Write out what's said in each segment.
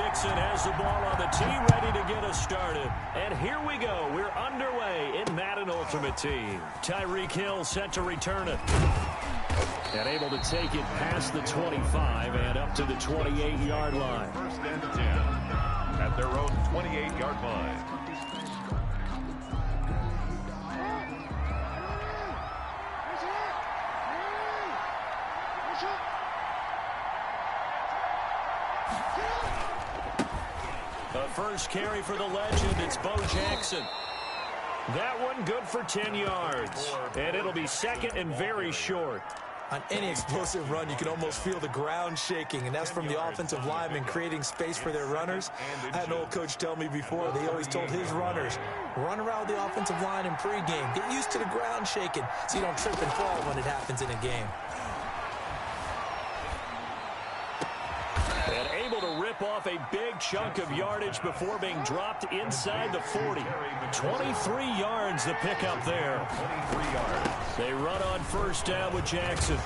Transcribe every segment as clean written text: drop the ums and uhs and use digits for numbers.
Jackson has the ball on the tee, ready to get us started. And here we go. We're underway in Madden Ultimate Team. Tyreek Hill set to return it. And able to take it past the 25 and up to the 28-yard line. First and 10 at their own 28-yard line. The first carry for the legend, it's Bo Jackson. That one good for 10 yards. And it'll be second and very short. On any explosive run, you can almost feel the ground shaking, and that's from the offensive linemen creating space for their runners. I had an old coach tell me before, they always told his runners, run around the offensive line in pregame. Get used to the ground shaking so you don't trip and fall when it happens in a game. And able to rip off a big chunk of yardage before being dropped inside the 40. 23 yards the pickup there. 23 yards. They run on first down with Jackson.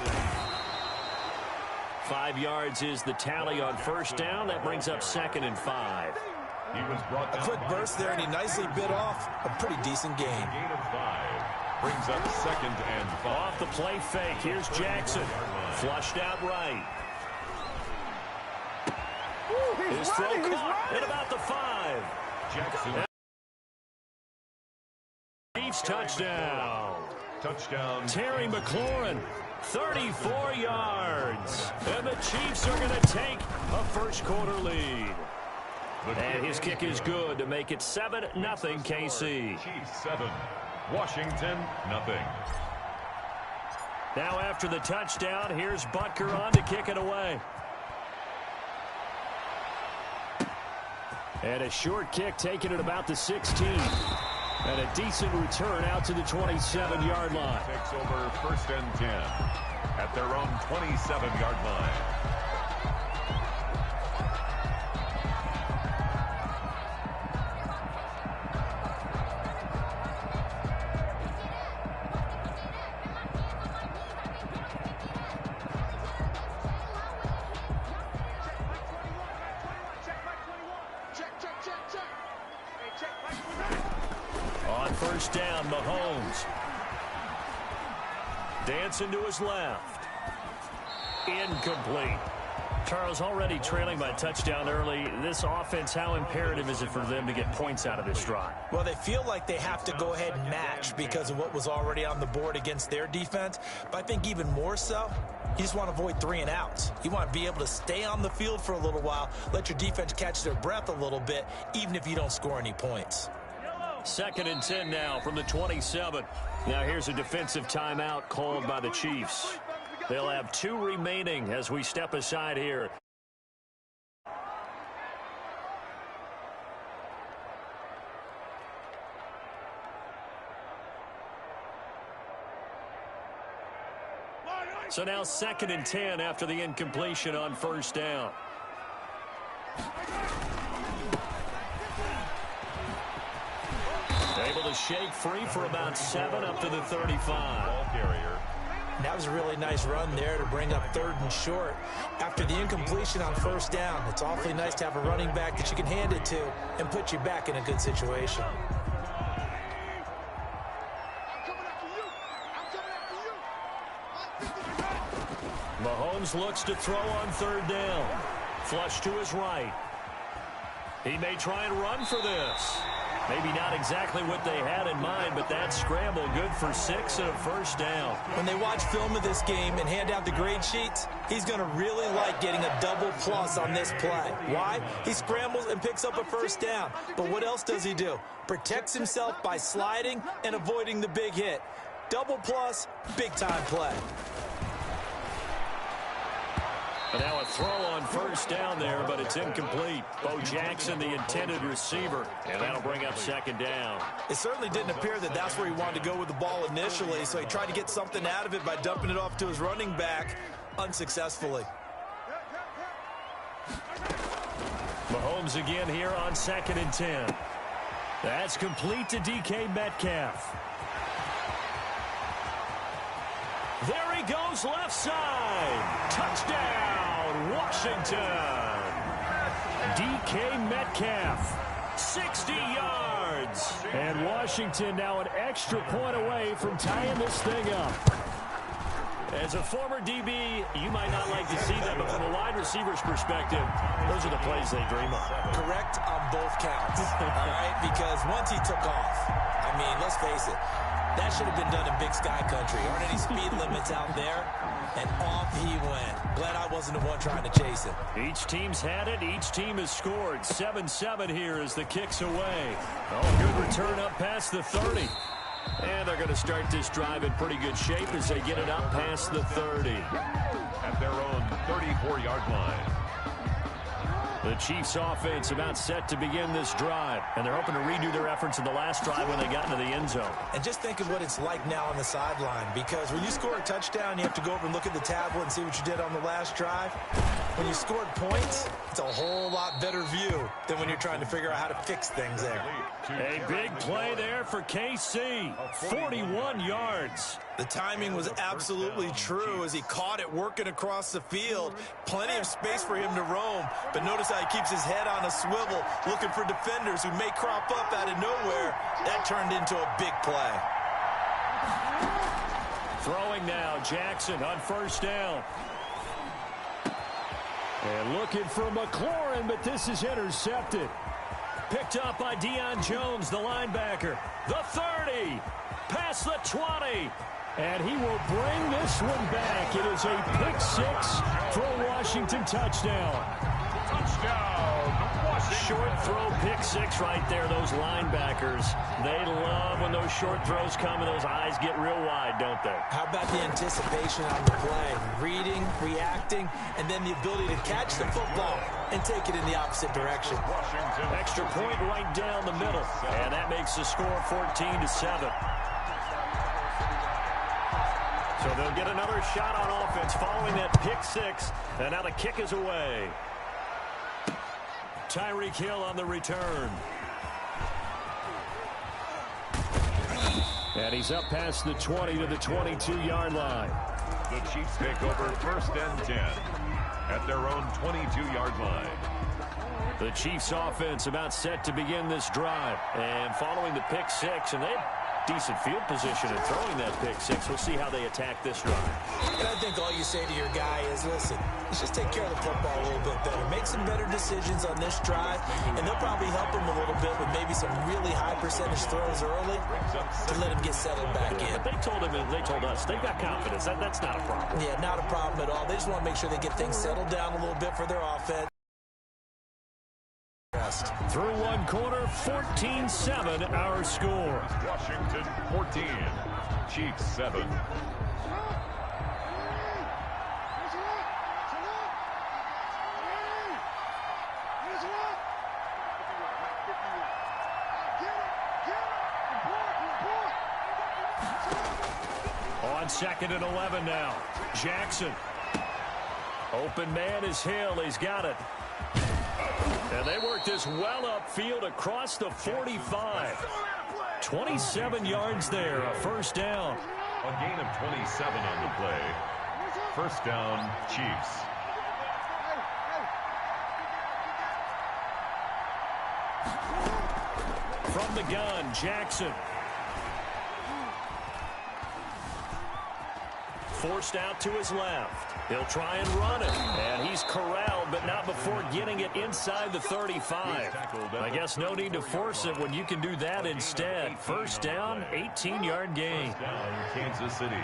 5 yards is the tally on first down. That brings up second and 5. He was brought down. A quick burst there, and he nicely bit off a pretty decent gain. Gain of 5 brings up second and 5. Off the play fake, here's Jackson. Flushed out right. His throw caught at about the 5. Jackson. Chiefs touchdown. Touchdown. Terry McLaurin, 34 yards. And the Chiefs are going to take a first quarter lead. And his kick is good to make it 7-0 KC. Chiefs 7, Washington 0. Now after the touchdown, here's Butker on to kick it away. And a short kick taken at about the 16. And a decent return out to the 27-yard line. Takes over first and 10 at their own 27-yard line. First down, Mahomes. Dancing to his left. Incomplete. Charles, already trailing by a touchdown early. This offense, how imperative is it for them to get points out of this drive? Well, they feel like they have to go ahead and match because of what was already on the board against their defense. But I think even more so, you just want to avoid 3 and outs. You want to be able to stay on the field for a little while, let your defense catch their breath a little bit, even if you don't score any points. Second and 10 now from the 27. Now here's a defensive timeout called by the Chiefs. They'll have 2 remaining as we step aside here. So now second and 10 after the incompletion on first down. Able to shake free for about 7 up to the 35. Ball carrier. That was a really nice run there to bring up 3rd and short. After the incompletion on first down, it's awfully nice to have a running back that you can hand it to and put you back in a good situation. Mahomes looks to throw on 3rd down. Flush to his right. He may try and run for this. Maybe not exactly what they had in mind, but that scramble good for 6 and a first down. When they watch film of this game and hand out the grade sheets, he's going to really like getting a double plus on this play. Why? He scrambles and picks up a first down. But what else does he do? Protects himself by sliding and avoiding the big hit. Double plus, big-time play. And now a throw on first down there, but it's incomplete. Bo Jackson, the intended receiver, and that'll bring up second down. It certainly didn't appear that that's where he wanted to go with the ball initially, so he tried to get something out of it by dumping it off to his running back unsuccessfully. Mahomes again here on 2nd and 10. That's complete to DK Metcalf. There he goes left side. Touchdown, Washington. DK Metcalf. 60 yards. And Washington now an extra point away from tying this thing up. As a former DB, you might not like to see that, but from a wide receiver's perspective, those are the plays they dream of. Correct on both counts, all right? Because once he took off, I mean, let's face it, that should have been done in Big Sky Country. Aren't any speed limits out there? And off he went. Glad I wasn't the one trying to chase him. Each team's had it. Each team has scored. 7-7 here as the kick's away. Oh, good return up past the 30. And they're going to start this drive in pretty good shape as they get it up past the 30. At their own 34-yard line. The Chiefs offense about set to begin this drive. And they're hoping to redo their efforts in the last drive when they got into the end zone. And just think of what it's like now on the sideline. Because when you score a touchdown, you have to go over and look at the tablet and see what you did on the last drive. When you scored points, it's a whole lot better view than when you're trying to figure out how to fix things there. A big play there for KC. 41 yards. The timing was absolutely true as he caught it working across the field. Plenty of space for him to roam. But notice how he keeps his head on a swivel, looking for defenders who may crop up out of nowhere. That turned into a big play. Throwing now, Jackson on first down. And looking for McLaurin, but this is intercepted. Picked up by Deion Jones, the linebacker. The 30, past the 20. And he will bring this one back. It is a pick six for a Washington touchdown. Touchdown, Washington. Short throw pick six right there. Those linebackers, they love when those short throws come and those eyes get real wide, don't they? How about the anticipation on the play? Reading, reacting, and then the ability to catch the football and take it in the opposite direction. Washington. Extra point right down the middle. And that makes the score 14-7. So they'll get another shot on offense following that pick six. And now the kick is away. Tyreek Hill on the return. And he's up past the 20 to the 22-yard line. The Chiefs take over first and 10 at their own 22-yard line. The Chiefs offense about set to begin this drive. And following the pick six, and they have decent field position in throwing that pick six. We'll see how they attack this drive. And I think all you say to your guy is, listen, let's just take care of the football a little bit better. Make some better decisions on this drive, and they'll probably help him a little bit with maybe some really high percentage throws early to let him get settled back in. But they told him and they told us they've got confidence. That's not a problem. Yeah, not a problem at all. They just want to make sure they get things settled down a little bit for their offense. Through one quarter, 14-7 our score. Washington 14, Chiefs 7. On second and 11 now. Jackson. Open man is Hill. He's got it. And they work this well upfield across the 45. 27 yards there, a first down. A gain of 27 on the play. First down, Chiefs. From the gun, Jackson. Forced out to his left. He'll try and run it. And he's corralled, but not before getting it inside the 35. I guess no need to force it when you can do that instead. First down, 18-yard gain. First down, Kansas City.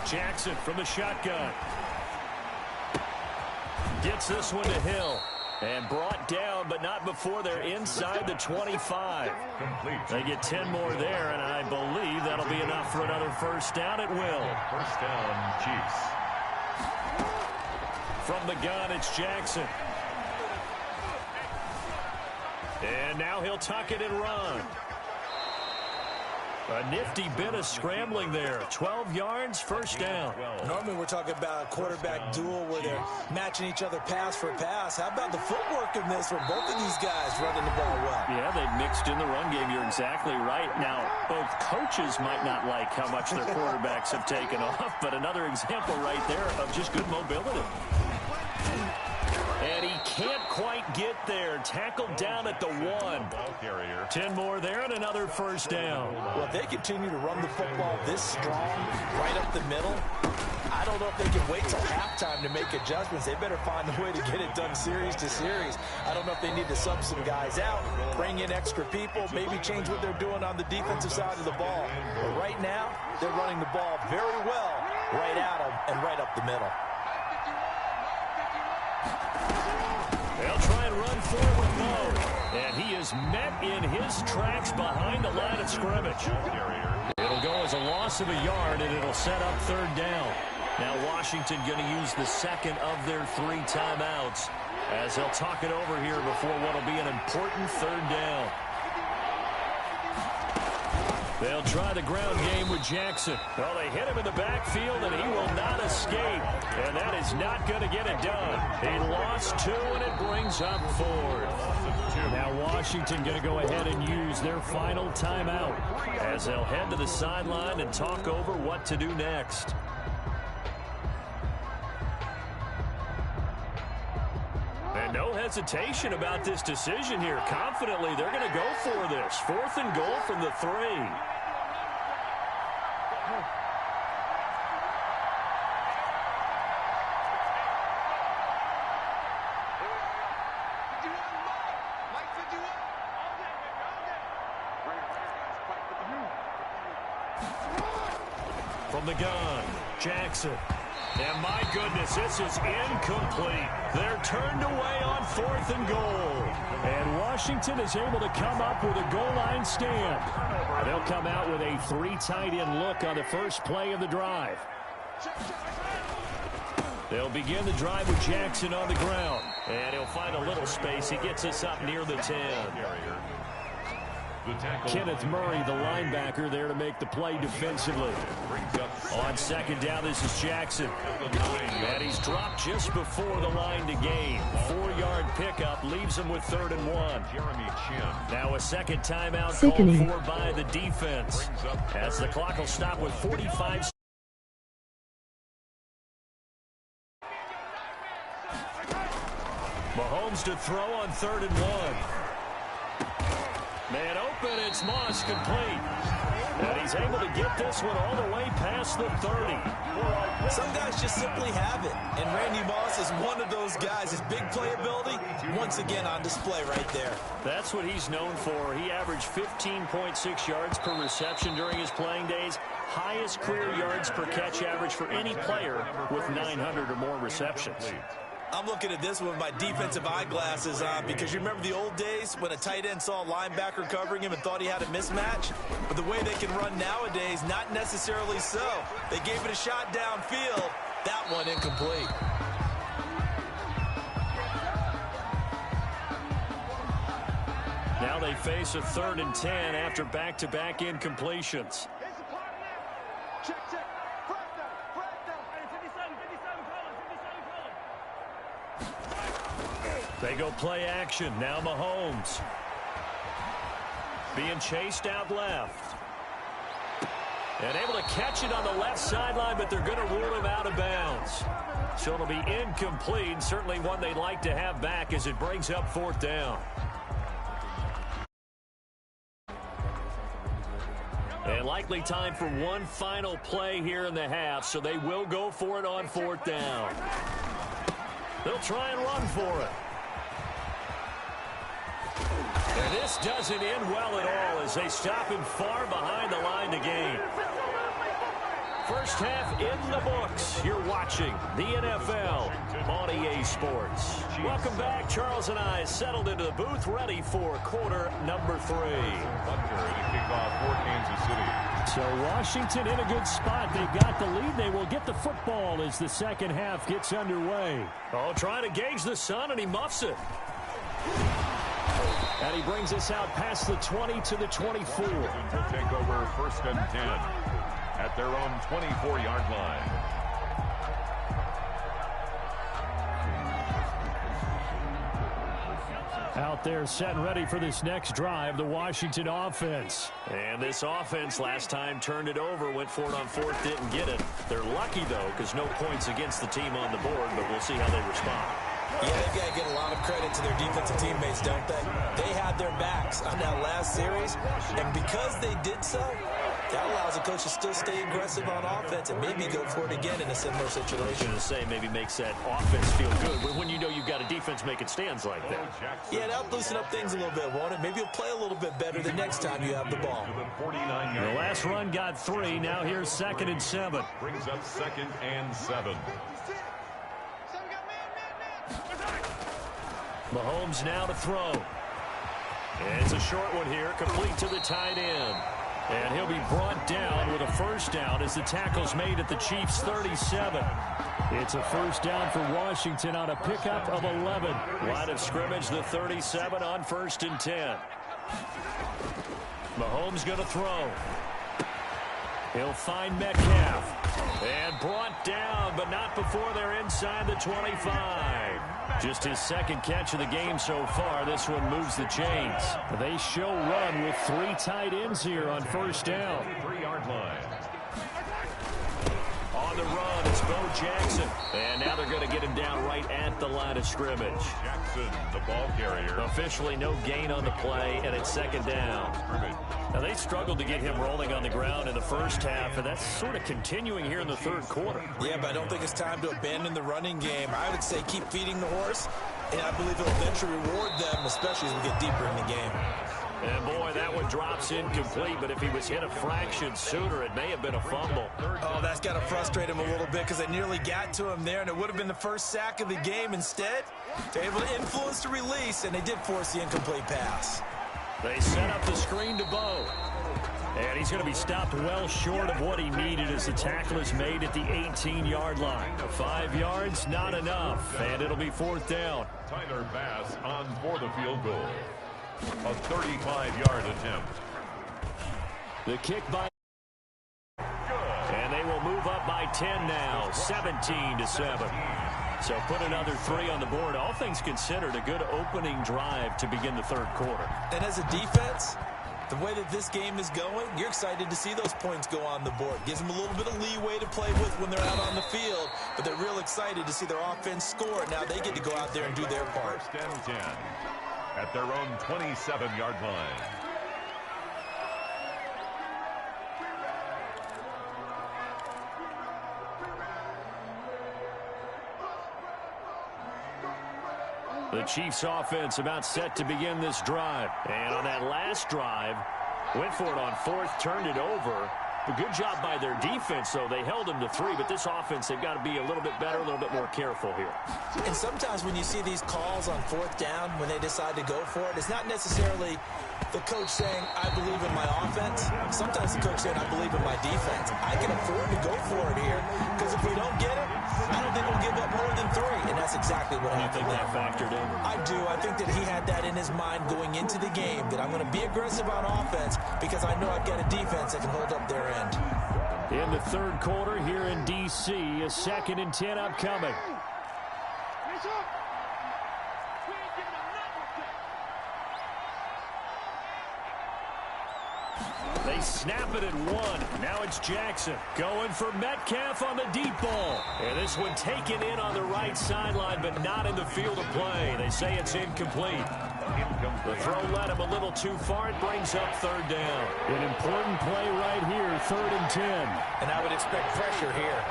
Jackson from the shotgun. Gets this one to Hill. And brought down, but not before they're inside the 25. Complete. They get 10 more there, and I believe that'll be enough for another first down. It will. First down, Chiefs. From the gun, it's Jackson. And now he'll tuck it and run. A nifty bit of scrambling there. 12 yards, first down. Normally we're talking about a quarterback duel where they're matching each other pass for pass. How about the footwork in this for both of these guys running the ball well? Yeah, they've mixed in the run game. You're exactly right. Now, both coaches might not like how much their quarterbacks have taken off, but another example right there of just good mobility. And he can't quite get there. Tackled down at the 1. 10 more there and another first down. Well, if they continue to run the football this strong, right up the middle, I don't know if they can wait till halftime to make adjustments. They better find a way to get it done series to series. I don't know if they need to sub some guys out, bring in extra people, maybe change what they're doing on the defensive side of the ball. But right now, they're running the ball very well right at them and right up the middle. They'll try and run forward with Moe. And he is met in his tracks behind the line of scrimmage. It'll go as a loss of a yard, and it'll set up third down. Now Washington going to use the second of their 3 timeouts as they'll talk it over here before what will be an important third down. They'll try the ground game with Jackson. Well, they hit him in the backfield, and he will not escape. And that is not going to get it done. He lost 2, and it brings up 4. Now Washington going to go ahead and use their final timeout as they'll head to the sideline and talk over what to do next. And no hesitation about this decision here. Confidently, they're going to go for this. 4th and goal from the 3. From the gun, Jackson. And my goodness, this is incomplete. They're turned away on 4th and goal. And Washington is able to come up with a goal line stand. They'll come out with a 3 tight end look on the first play of the drive. They'll begin the drive with Jackson on the ground. And he'll find a little space. He gets us up near the 10. Kenneth Murray, the linebacker, there to make the play defensively. On second down, this is Jackson. And he's dropped just before the line to gain. 4-yard pickup leaves him with 3rd and 1. Now a second timeout called for by the defense. As the clock will stop with 45 seconds. Mahomes to throw on 3rd and 1. Man open, it's Moss complete. And he's able to get this one all the way past the 30. Some guys just simply have it. And Randy Moss is one of those guys. His big playability, once again on display right there. That's what he's known for. He averaged 15.6 yards per reception during his playing days. Highest career yards per catch average for any player with 900 or more receptions. I'm looking at this with my defensive eyeglasses on because you remember the old days when a tight end saw a linebacker covering him and thought he had a mismatch? But the way they can run nowadays, not necessarily so. They gave it a shot downfield. That one incomplete. Now they face a 3rd and 10 after back-to-back incompletions. They go play action. Now Mahomes. Being chased out left. And able to catch it on the left sideline, but they're going to rule him out of bounds. So it'll be incomplete. Certainly one they'd like to have back as it brings up 4th down. And likely time for one final play here in the half, so they will go for it on 4th down. They'll try and run for it. And this doesn't end well at all as they stop him far behind the line to gain. First half in the books. You're watching the NFL on EA Sports. Welcome back. Charles and I settled into the booth ready for quarter number 3. So Washington in a good spot. They've got the lead. They will get the football as the second half gets underway. Oh, trying to gauge the sun, and he muffs it. And he brings us out past the 20 to the 24. Will take over 1st and 10 at their own 24-yard line. Out there set and ready for this next drive, the Washington offense. And this offense last time turned it over, went for it on 4th, didn't get it. They're lucky, though, because no points against the team on the board, but we'll see how they respond. Yeah, they've got to give a lot of credit to their defensive teammates, don't they? They had their backs on that last series, and because they did so, that allows the coach to still stay aggressive on offense and maybe go for it again in a similar situation. To say maybe makes that offense feel good when you know you've got a defense making stands like that. Yeah, that'll loosen up things a little bit, won't it? Maybe you'll play a little bit better the next time you have the ball. The last run got 3. Now here's 2nd and 7. Brings up 2nd and 7. Mahomes now to throw. And it's a short one here, complete to the tight end. And he'll be brought down with a 1st down as the tackle's made at the Chiefs' 37. It's a 1st down for Washington on a pickup of 11. Line of scrimmage, the 37 on 1st and 10. Mahomes going to throw. He'll find Metcalf. And brought down, but not before they're inside the 25. Just his 2nd catch of the game so far. This one moves the chains. They show run with 3 tight ends here on 1st down. 3-yard line. On the run, it's Bo Jackson. And now they're going to get him down right at the line of scrimmage. Jackson, the ball carrier. Officially no gain on the play, and it's 2nd down. Now, they struggled to get him rolling on the ground in the first half, and that's sort of continuing here in the 3rd quarter. Yeah, but I don't think it's time to abandon the running game. I would say keep feeding the horse, and I believe it'll eventually reward them, especially as we get deeper in the game. And, boy, that one drops incomplete, but if he was hit a fraction sooner, it may have been a fumble. Oh, that's got to frustrate him a little bit because they nearly got to him there, and it would have been the first sack of the game. Instead, they're able to influence the release, and they did force the incomplete pass. They set up the screen to Bo. And he's going to be stopped well short of what he needed as the tackle is made at the 18-yard line. 5 yards, not enough, and it'll be 4th down. Tyler Bass on for the field goal. A 35-yard attempt. The kick by... And they will move up by 10 now, 17-7. So put another 3 on the board. All things considered, a good opening drive to begin the 3rd quarter. And as a defense, the way that this game is going, you're excited to see those points go on the board. Gives them a little bit of leeway to play with when they're out on the field, but they're real excited to see their offense score. Now they get to go out there and do their part. 1st and 10 at their own 27-yard line. The Chiefs offense about set to begin this drive. And on that last drive, went for it on 4th, turned it over. A good job by their defense, though. They held them to 3, but this offense, they've got to be a little bit better, a little bit more careful here. And sometimes when you see these calls on 4th down, when they decide to go for it, it's not necessarily the coach saying, I believe in my offense. Sometimes the coach saying, I believe in my defense. I can afford to go for it here, because if we don't get it, I don't think we'll give up more than 3, and that's exactly what happened. You think that factored in? I do. I think that he had that in his mind going into the game, that I'm going to be aggressive on offense because I know I've got a defense that can hold up their end. In the 3rd quarter here in D.C., a 2nd and 10 upcoming. They snap it at 1. Now it's Jackson going for Metcalf on the deep ball. And this one taken in on the right sideline, but not in the field of play. They say it's incomplete. The throw led him a little too far. It brings up 3rd down. An important play right here, 3rd and 10. And I would expect pressure here.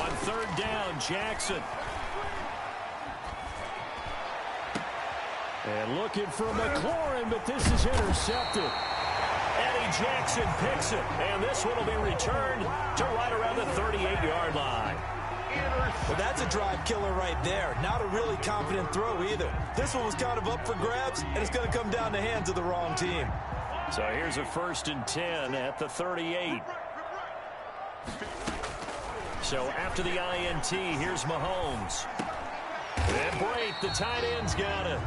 On 3rd down, Jackson. And looking for McLaurin, but this is intercepted. Eddie Jackson picks it, and this one will be returned to right around the 38-yard line. Well, that's a drive killer right there. Not a really confident throw either. This one was kind of up for grabs, and it's going to come down the hands of the wrong team. So here's a 1st and 10 at the 38. So after the INT, here's Mahomes. And Brate, the tight end's got it.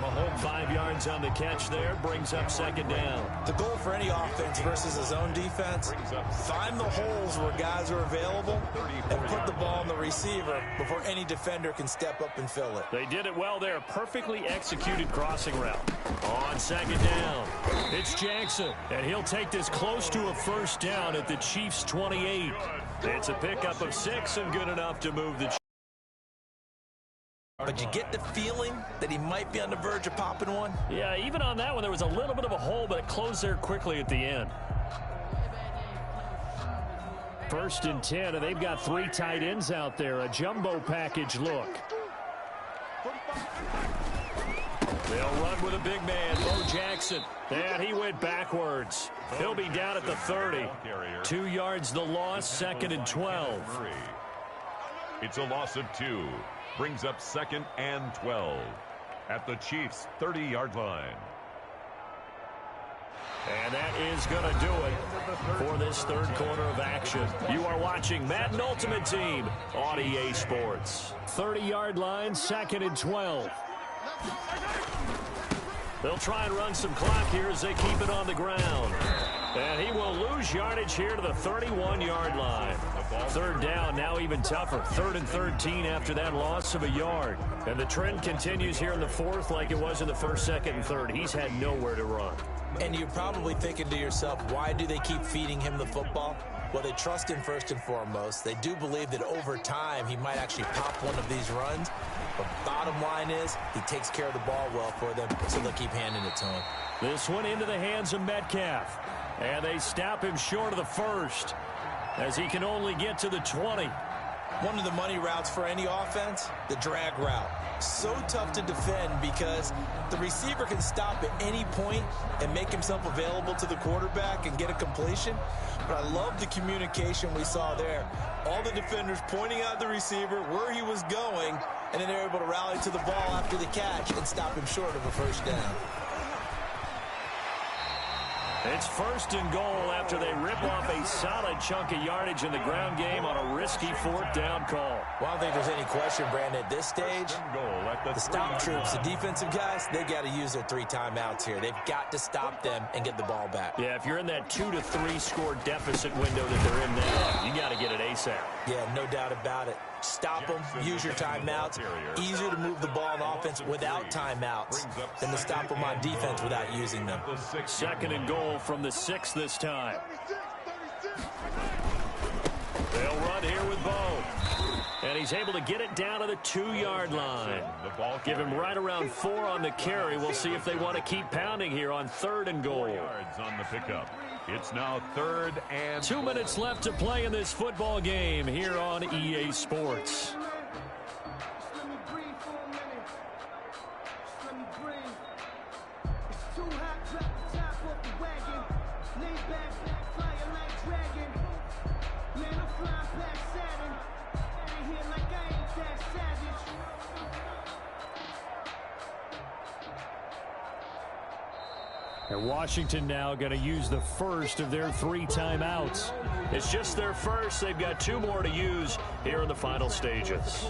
Mahomes 5 yards on the catch there, brings up second down. The goal for any offense versus his own defense, find the holes where guys are available and put the ball in the receiver before any defender can step up and fill it. They did it well there. Perfectly executed crossing route. On second down, it's Jackson, and he'll take this close to a first down at the Chiefs' 28. It's a pickup of 6 and good enough to move the Chiefs. But you get the feeling that he might be on the verge of popping one? Yeah, even on that one, there was a little bit of a hole, but it closed there quickly at the end. 1st and 10, and they've got 3 tight ends out there. A jumbo package look. They'll run with a big man, Bo Jackson. And he went backwards. He'll be down at the 30. 2 yards the loss, 2nd and 12. It's a loss of 2. Brings up 2nd and 12 at the Chiefs' 30-yard line. And that is going to do it for this 3rd quarter of action. You are watching Madden Ultimate Team on EA Sports. 30-yard line, 2nd and 12. They'll try and run some clock here as they keep it on the ground. And he will lose yardage here to the 31-yard line. 3rd down, now even tougher. 3rd and 13 after that loss of a yard. And the trend continues here in the 4th like it was in the 1st, 2nd, and 3rd. He's had nowhere to run. And you're probably thinking to yourself, why do they keep feeding him the football? Well, they trust him first and foremost. They do believe that over time he might actually pop one of these runs. But bottom line is he takes care of the ball well for them, so they'll keep handing it to him. This one into the hands of Metcalf. And they stop him short of the 1st as he can only get to the 20. One of the money routes for any offense, the drag route. So tough to defend because the receiver can stop at any point and make himself available to the quarterback and get a completion. But I love the communication we saw there. All the defenders pointing out the receiver, where he was going, and then they're able to rally to the ball after the catch and stop him short of a first down. It's 1st and goal after they rip off a solid chunk of yardage in the ground game on a risky 4th down call. Well, I don't think there's any question, Brandon, at this stage, the stop troops, the defensive guys, they got to use their 3 timeouts here. They've got to stop them and get the ball back. Yeah, if you're in that 2 to 3 score deficit window that they're in now, you got to get it ASAP. Yeah, no doubt about it. Stop them, use your timeouts. Easier to move the ball on offense without timeouts than to stop them on defense without using them. 2nd and goal from the 6 this time. They'll run here with Bo. And he's able to get it down to the 2-yard line. Give him right around 4 on the carry. We'll see if they want to keep pounding here on 3rd and goal. 4 yards on the pickup. It's now 3rd and 2 minutes left to play in this football game here on EA Sports. And Washington now going to use the first of their 3 timeouts. It's just their first. They've got 2 more to use here in the final stages.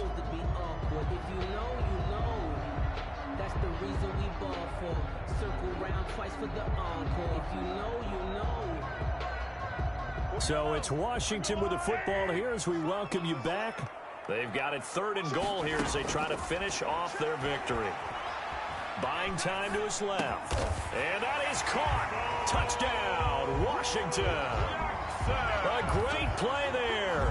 So it's Washington with the football here as we welcome you back. They've got it 3rd and goal here as they try to finish off their victory. Buying time to his left. And that is caught. Touchdown, Washington. A great play there.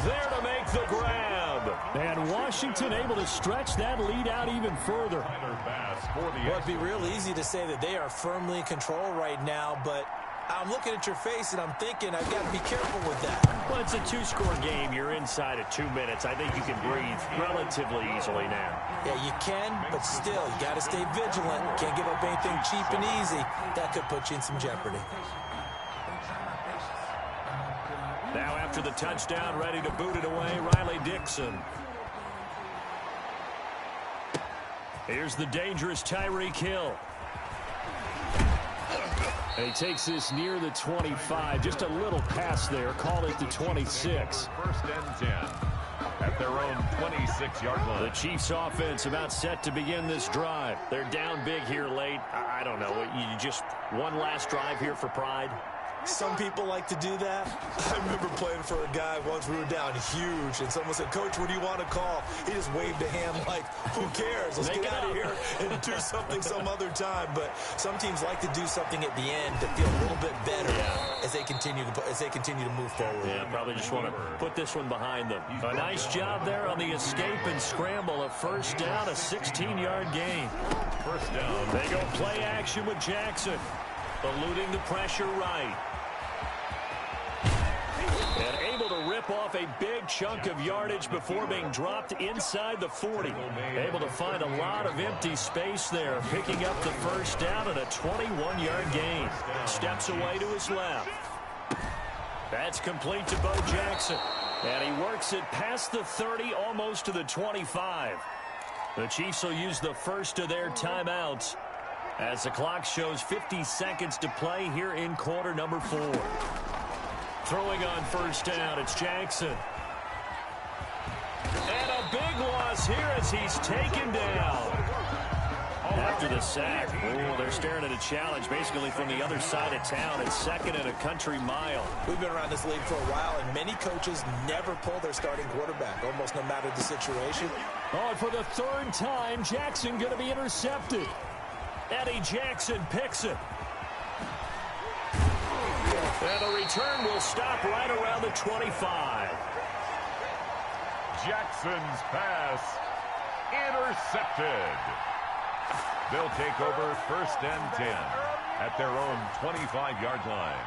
There to make the grab. And Washington able to stretch that lead out even further. Well, it'd be real easy to say that they are firmly in control right now, but I'm looking at your face and I'm thinking I've got to be careful with that. Well, it's a 2-score game. You're inside of 2 minutes. I think you can breathe relatively easily now. Yeah, you can, but still, you got to stay vigilant. Can't give up anything cheap and easy. That could put you in some jeopardy. Now after the touchdown, ready to boot it away, Riley Dixon. Here's the dangerous Tyreek Hill. And he takes this near the 25. Just a little pass there. Called it the 26. First and 10 at their own 26-yard line. The Chiefs offense about set to begin this drive. They're down big here late. I don't know. You just one last drive here for pride. Some people like to do that. I remember playing for a guy once. We were down huge, and someone said, "Coach, what do you want to call?" He just waved a hand like, who cares? Let's get out of here and do something some other time. But some teams like to do something at the end to feel a little bit better as they continue to move forward. Yeah, probably just want to put this one behind them. A nice job there on the escape and scramble. A first down, a 16-yard gain. First down. They go play action with Jackson, eluding the pressure right. And able to rip off a big chunk of yardage before being dropped inside the 40. Able to find a lot of empty space there, picking up the first down and a 21-yard gain. Steps away to his left. That's complete to Bo Jackson. And he works it past the 30, almost to the 25. The Chiefs will use the first of their timeouts as the clock shows 50 seconds to play here in quarter number 4. Throwing on first down, it's Jackson. And a big loss here as he's taken down. After the sack, they're staring at a challenge basically from the other side of town. It's second and a country mile. We've been around this league for a while, and many coaches never pull their starting quarterback, almost no matter the situation. Oh, and for the third time, Jackson going to be intercepted. Eddie Jackson picks it. And the return will stop right around the 25. Jackson's pass intercepted. They'll take over first and 10 at their own 25-yard line.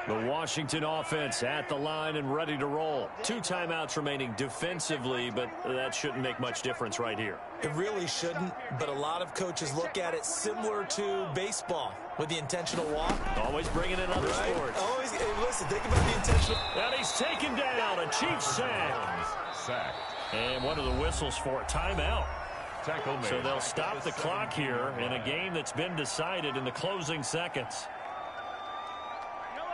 The Washington offense at the line and ready to roll. 2 timeouts remaining defensively, but that shouldn't make much difference right here. It really shouldn't, but a lot of coaches look at it similar to baseball with the intentional walk. Always bringing in other sports. Always, hey, listen, think about the intentional. And he's taken down. A Chiefs sack. Sacked. And one of the whistles for a timeout. Tackle made. So they'll stop the clock here in a game that's been decided in the closing seconds.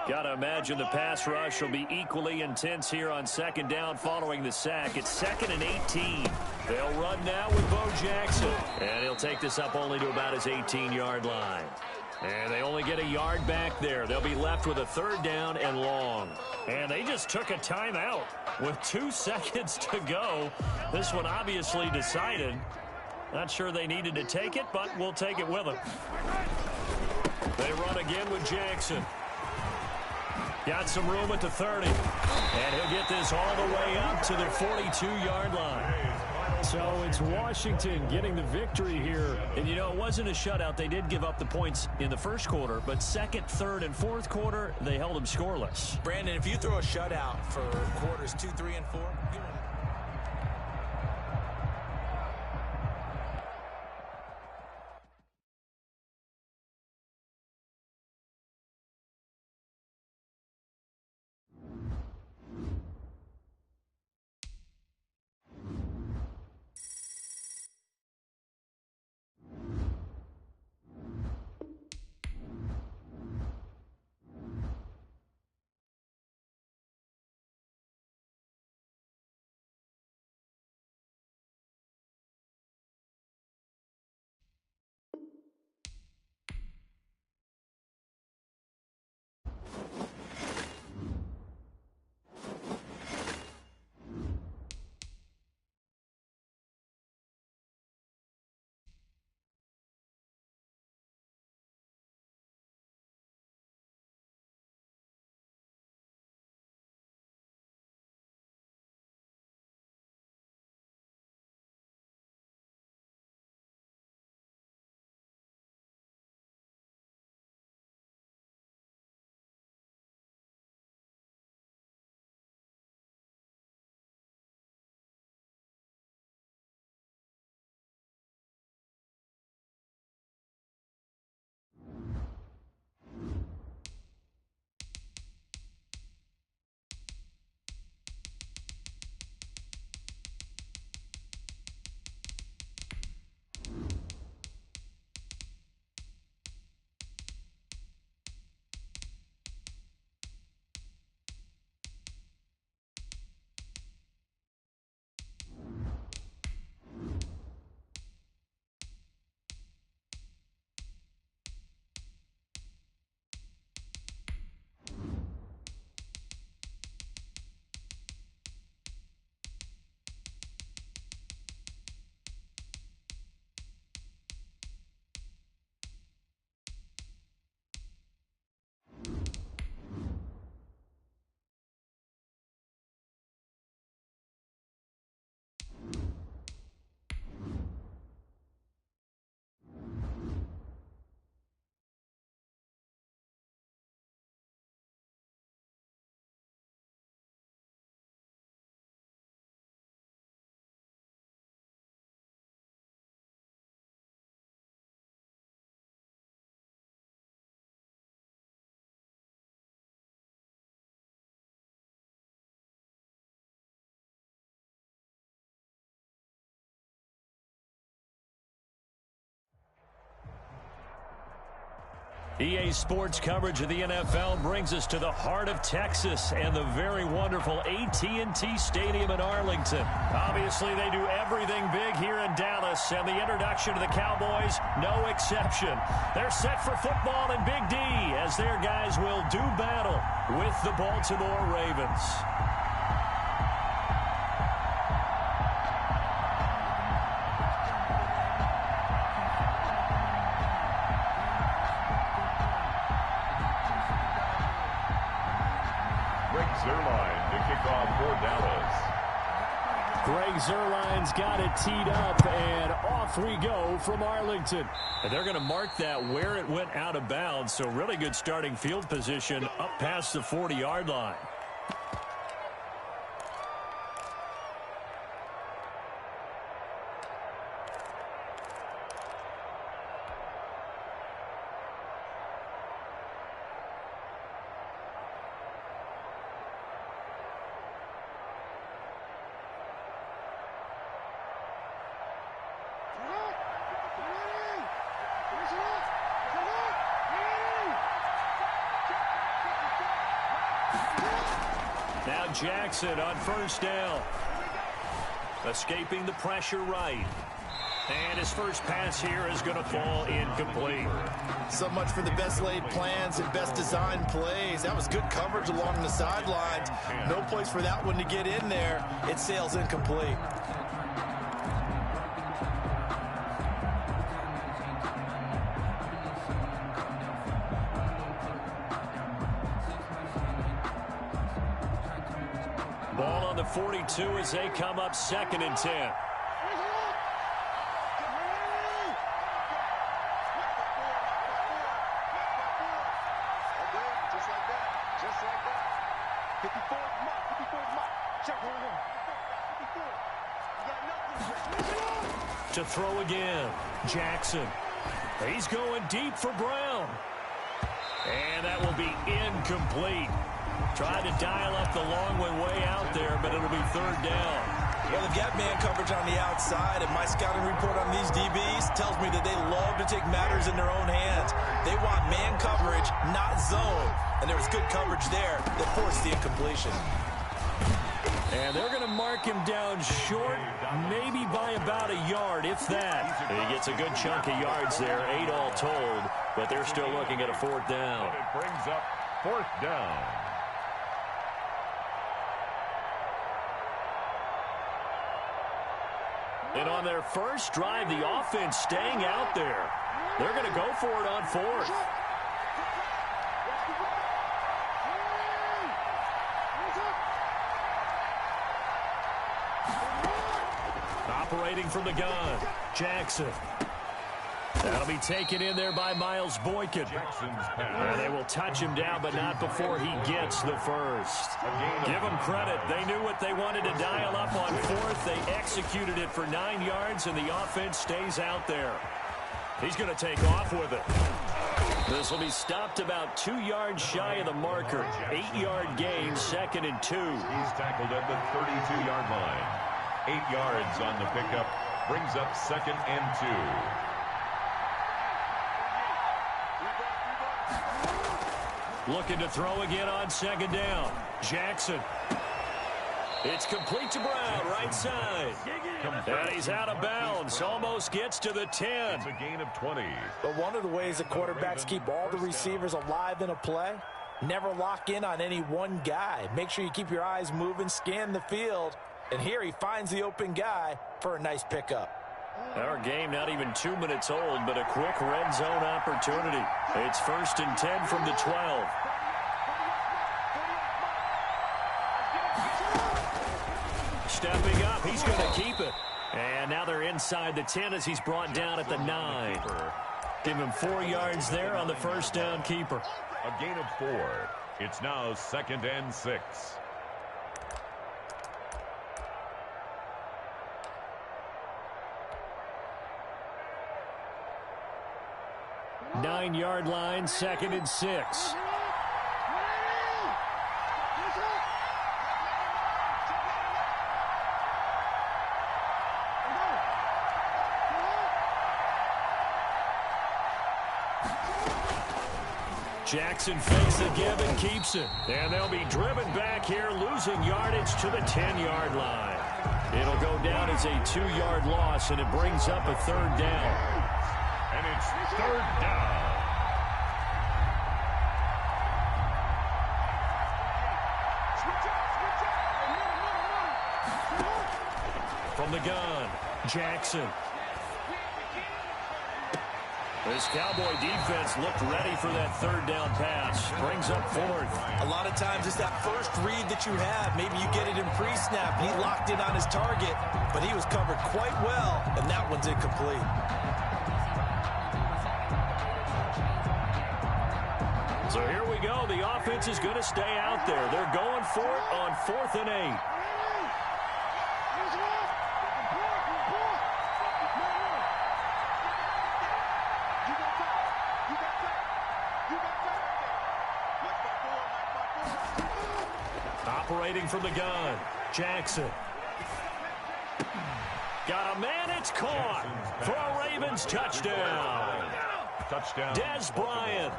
Got to imagine the pass rush will be equally intense here on second down following the sack. It's second and 18. They'll run now with Bo Jackson. And he'll take this up only to about his 18-yard line. And they only get a yard back there. They'll be left with a third down and long. And they just took a timeout with 2 seconds to go. This one obviously decided. Not sure they needed to take it, but we'll take it with them. They run again with Jackson. Got some room at the 30. And he'll get this all the way up to the 42-yard line. So it's Washington getting the victory here. And, you know, it wasn't a shutout. They did give up the points in the first quarter, but second, third, and fourth quarter, they held them scoreless. Brandon, if you throw a shutout for quarters 2, 3, and 4, you win. EA Sports coverage of the NFL brings us to the heart of Texas and the very wonderful AT&T Stadium in Arlington. Obviously, they do everything big here in Dallas, and the introduction to the Cowboys, no exception. They're set for football in Big D as their guys will do battle with the Baltimore Ravens. Greg Zuerlein's got it teed up, and off we go from Arlington. And they're going to mark that where it went out of bounds, so really good starting field position up past the 40-yard line. Now Jackson on first down. Escaping the pressure right. And his first pass here is going to fall incomplete. So much for the best laid plans and best designed plays. That was good coverage along the sidelines. No place for that one to get in there. It sails incomplete. Ball on the 42 as they come up 2nd and 10. To throw again, Jackson. He's going deep for Brown. And that will be incomplete. Tried to dial up the long way out there, but it'll be 3rd down. Well, they've got man coverage on the outside, and my scouting report on these DBs tells me that they love to take matters in their own hands. They want man coverage, not zone. And there was good coverage there that forced the incompletion. And they're going to mark him down short, maybe by about a yard, if that. He gets a good chunk of yards there, 8 all told, but they're still looking at a 4th down. And it brings up 4th down. And on their first drive, the offense staying out there. They're going to go for it on 4th. Operating from the gun, Jackson. That'll be taken in there by Miles Boykin. And they will touch him down, but not before he gets the first. Give them credit. They knew what they wanted to dial up on 4th. They executed it for 9 yards, and the offense stays out there. He's going to take off with it. This will be stopped about 2 yards shy of the marker. 8-yard gain, 2nd and 2. He's tackled at the 32-yard line. 8 yards on the pickup. Brings up 2nd and 2. Looking to throw again on 2nd down. Jackson. It's complete to Brown, right side. And he's out of bounds. Almost gets to the 10. It's a gain of 20. But one of the ways that quarterbacks keep all the receivers alive in a play, never lock in on any one guy. Make sure you keep your eyes moving, scan the field. And here he finds the open guy for a nice pickup. Our game not even 2 minutes old, but a quick red zone opportunity. It's 1st and 10 from the 12. Stepping up, he's going to keep it. And now they're inside the 10 as he's brought down at the 9. Give him 4 yards there on the first down keeper. A gain of 4. It's now 2nd and 6. Nine-yard line, 2nd and 6. Jackson fakes the give and keeps it. And they'll be driven back here, losing yardage to the 10-yard line. It'll go down as a 2-yard loss, and it brings up a third down. And it's third down. From the gun, Jackson. This Cowboy defense looked ready for that third down pass. Brings up fourth. A lot of times it's that first read that you have. Maybe you get it in pre-snap. He locked in on his target, but he was covered quite well, and that one's incomplete. So here we go. The offense is going to stay out there. They're going for it on 4th and 8. Operating from the gun, Jackson. Got a man, it's caught for a Ravens touchdown. Touchdown. Des Bryant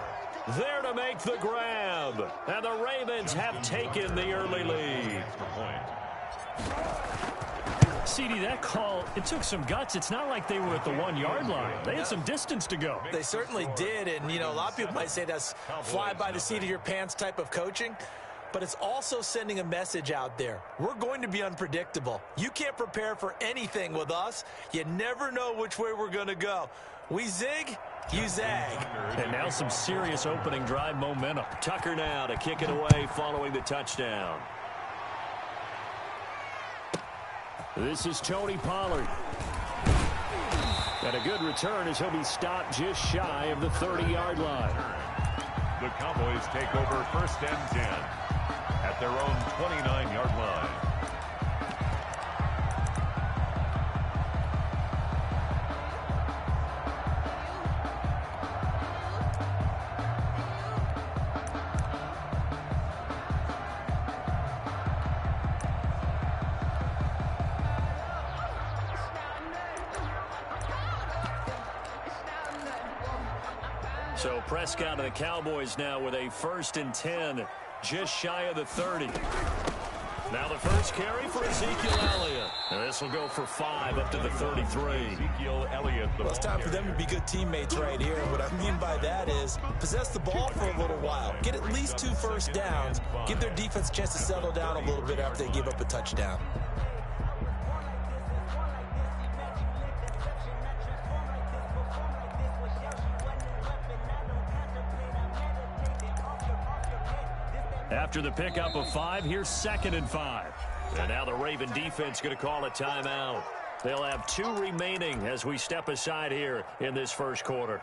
there to make the grab. And the Ravens have taken the early lead. CD, that call, it took some guts. It's not like they were at the 1-yard line. They had some distance to go. They certainly did, and, you know, a lot of people might say that's fly by the seat of your pants type of coaching. But it's also sending a message out there. We're going to be unpredictable. You can't prepare for anything with us. You never know which way we're going to go. We zig, you zag. And now some serious opening drive momentum. Tucker now to kick it away following the touchdown. This is Tony Pollard. And a good return as he'll be stopped just shy of the 30-yard line. The Cowboys take over 1st and 10 at their own 29-yard line. So Prescott and the Cowboys now with a 1st and 10, just shy of the 30. Now the first carry for Ezekiel Elliott. And this will go for 5 up to the 33. Ezekiel Elliott. Well, it's time for them to be good teammates right here. What I mean by that is possess the ball for a little while. Get at least 2 first downs. Give their defense a chance to settle down a little bit after they give up a touchdown. After the pickup of 5, here's 2nd and 5. And now the Raven defense going to call a timeout. They'll have 2 remaining as we step aside here in this first quarter.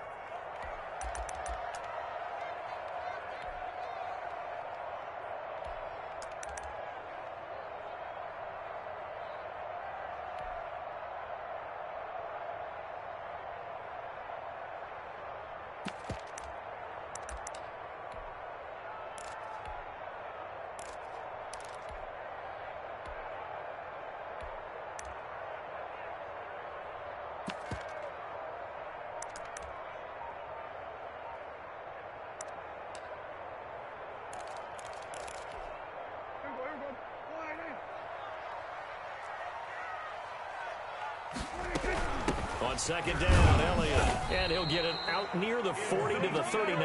On 2nd down, Elliott. And he'll get it out near the 40 to the 39.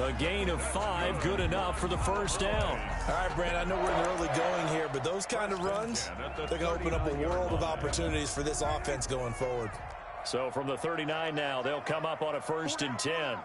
A gain of 5, good enough for the first down. All right, Brand, I know we're in the early going here, but those kind of runs, they're going to open up a world of opportunities for this offense going forward. So from the 39 now, they'll come up on a 1st and 10.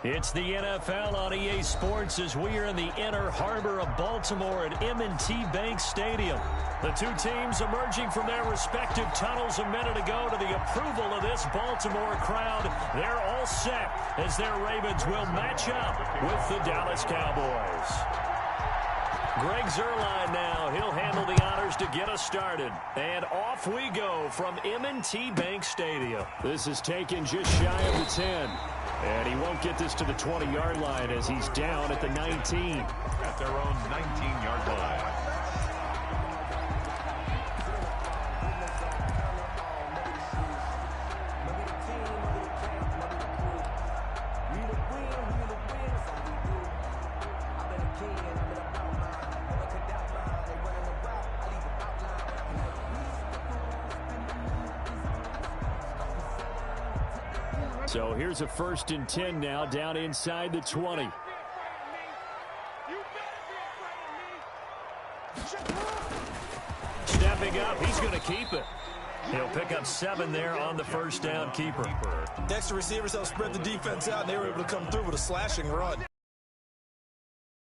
It's the NFL on EA Sports as we are in the inner harbor of Baltimore at M&T Bank Stadium. The two teams emerging from their respective tunnels a minute ago to the approval of this Baltimore crowd. They're all set as their Ravens will match up with the Dallas Cowboys. Greg Zuerlein now. He'll handle the honors to get us started. And off we go from M&T Bank Stadium. This is taken just shy of the 10. And he won't get this to the 20-yard line as he's down at the 19. At their own 19-yard line. So here's a 1st and 10 now down inside the 20. Stepping up, he's going to keep it. He'll pick up 7 there on the first down keeper. Next to receivers helped spread the defense out, and they were able to come through with a slashing run.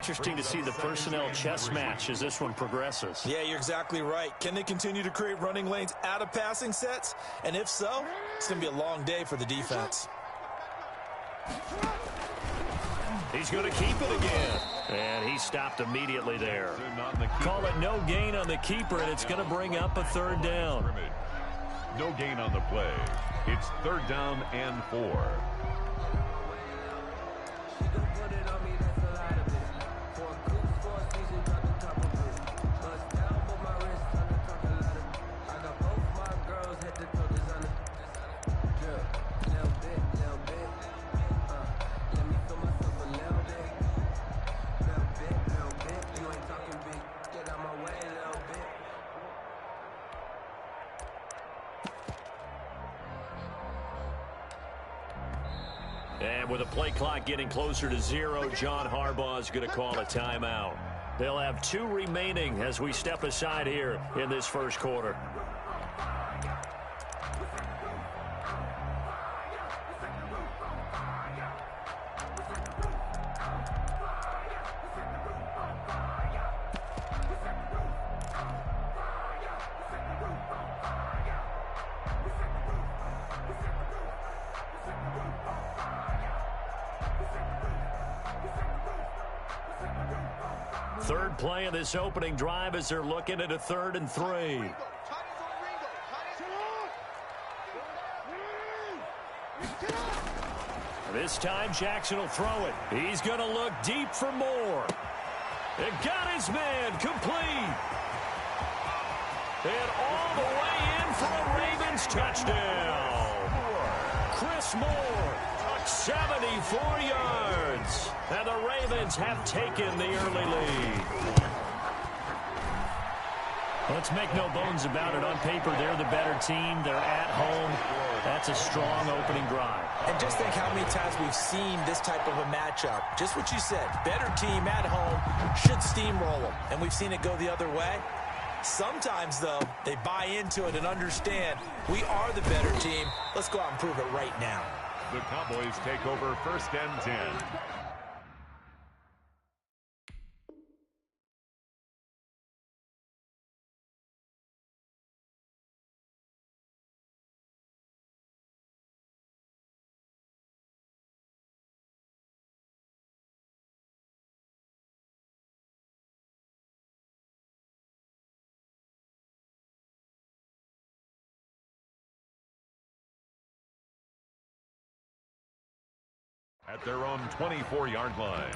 Interesting to see the personnel chess match as this one progresses. Yeah, you're exactly right. Can they continue to create running lanes out of passing sets? And if so, it's going to be a long day for the defense. He's going to keep it again. And he stopped immediately there. Call it no gain on the keeper, and it's going to bring up a 3rd down. No gain on the play. It's 3rd down and 4. And with the play clock getting closer to 0, John Harbaugh is going to call a timeout. They'll have 2 remaining as we step aside here in this first quarter. Third play of this opening drive as they're looking at a 3rd and 3. This time Jackson will throw it. He's going to look deep for more. It got his man complete. And all the way in for a Ravens touchdown. Chris Moore, 74 yards. And the Ravens have taken the early lead. Let's make no bones about it. On paper, they're the better team. They're at home. That's a strong opening drive. And just think how many times we've seen this type of a matchup. Just what you said. Better team at home should steamroll them. And we've seen it go the other way. Sometimes, though, they buy into it and understand we are the better team. Let's go out and prove it right now. The Cowboys take over 1st and 10. At their own 24-yard line.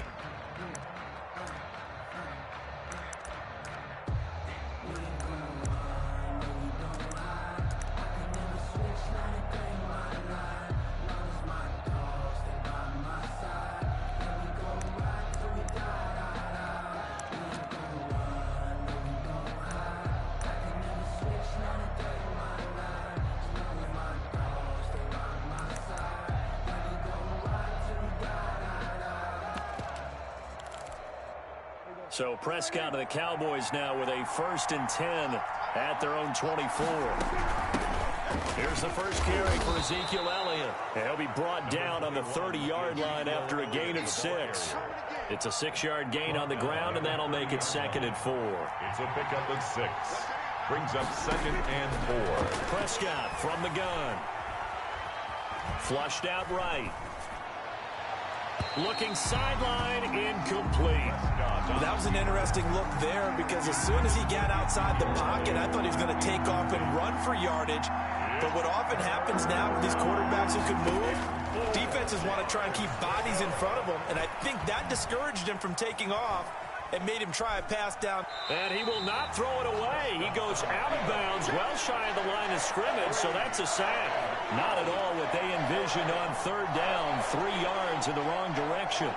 So Prescott and the Cowboys now with a 1st and 10 at their own 24. Here's the first carry for Ezekiel Elliott. And he'll be brought down on the 30-yard line after a gain of 6. It's a 6-yard gain on the ground, and that'll make it 2nd and 4. It's a pickup of 6. Brings up 2nd and 4. Prescott from the gun. Flushed out right. Looking sideline, incomplete. That was an interesting look there because as soon as he got outside the pocket, I thought he was going to take off and run for yardage. But what often happens now with these quarterbacks who can move, defenses want to try and keep bodies in front of them, and I think that discouraged him from taking off and made him try a pass down. And he will not throw it away. He goes out of bounds, well shy of the line of scrimmage, so that's a sack. Not at all what they envisioned on 3rd down, 3 yards in the wrong direction.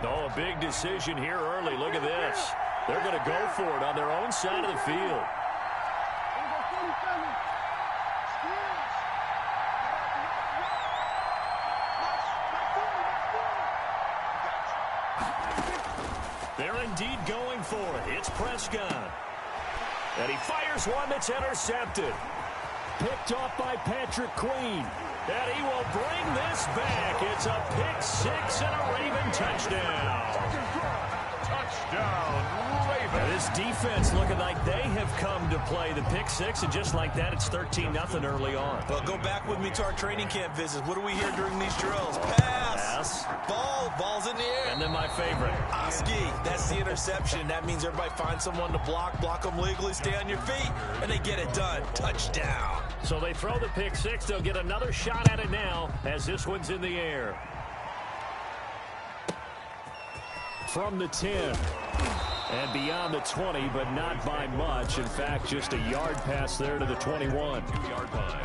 Oh, a big decision here early. Look at this. They're going to go for it on their own side of the field. They're indeed going for it. It's Prescott. And he fires one that's intercepted. Picked off by Patrick Queen. And he will bring this back. It's a pick 6 and a Raven touchdown. Touchdown, Raven. This defense looking like they have come to play the pick 6, and just like that, it's 13-0 early on. Well, go back with me to our training camp visits. What do we hear during these drills? Pass. Ball's in the air. And then my favorite. Oski, that's the interception. That means everybody finds someone to block them legally, stay on your feet, and they get it done. Touchdown. So they throw the pick 6. They'll get another shot at it now as this one's in the air. From the 10. And beyond the 20, but not by much. In fact, just a yard pass there to the 21. 2-yard line.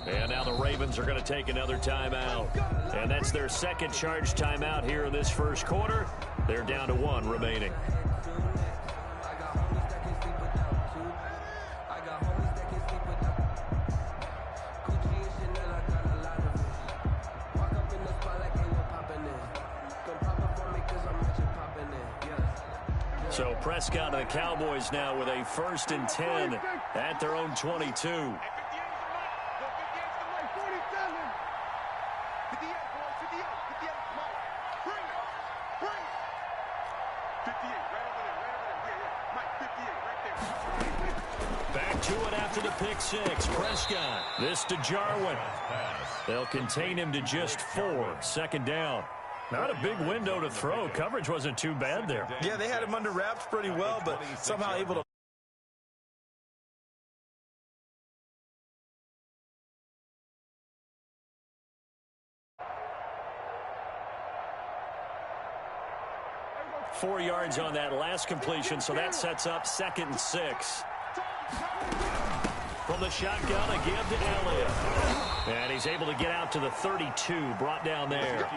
And now the Ravens are going to take another timeout. And that's their second charge timeout here in this first quarter. They're down to 1 remaining. So Prescott and the Cowboys now with a 1st and 10 at their own 22. Back to it after the pick 6. Prescott. This to Jarwin. They'll contain him to just 4. 2nd down. Not a big window to throw. Coverage wasn't too bad there. Yeah, they had him under wraps pretty well, but somehow able to. Four yards on that last completion, so that sets up 2nd and 6. From the shotgun, a give to Elliott. And he's able to get out to the 32, brought down there.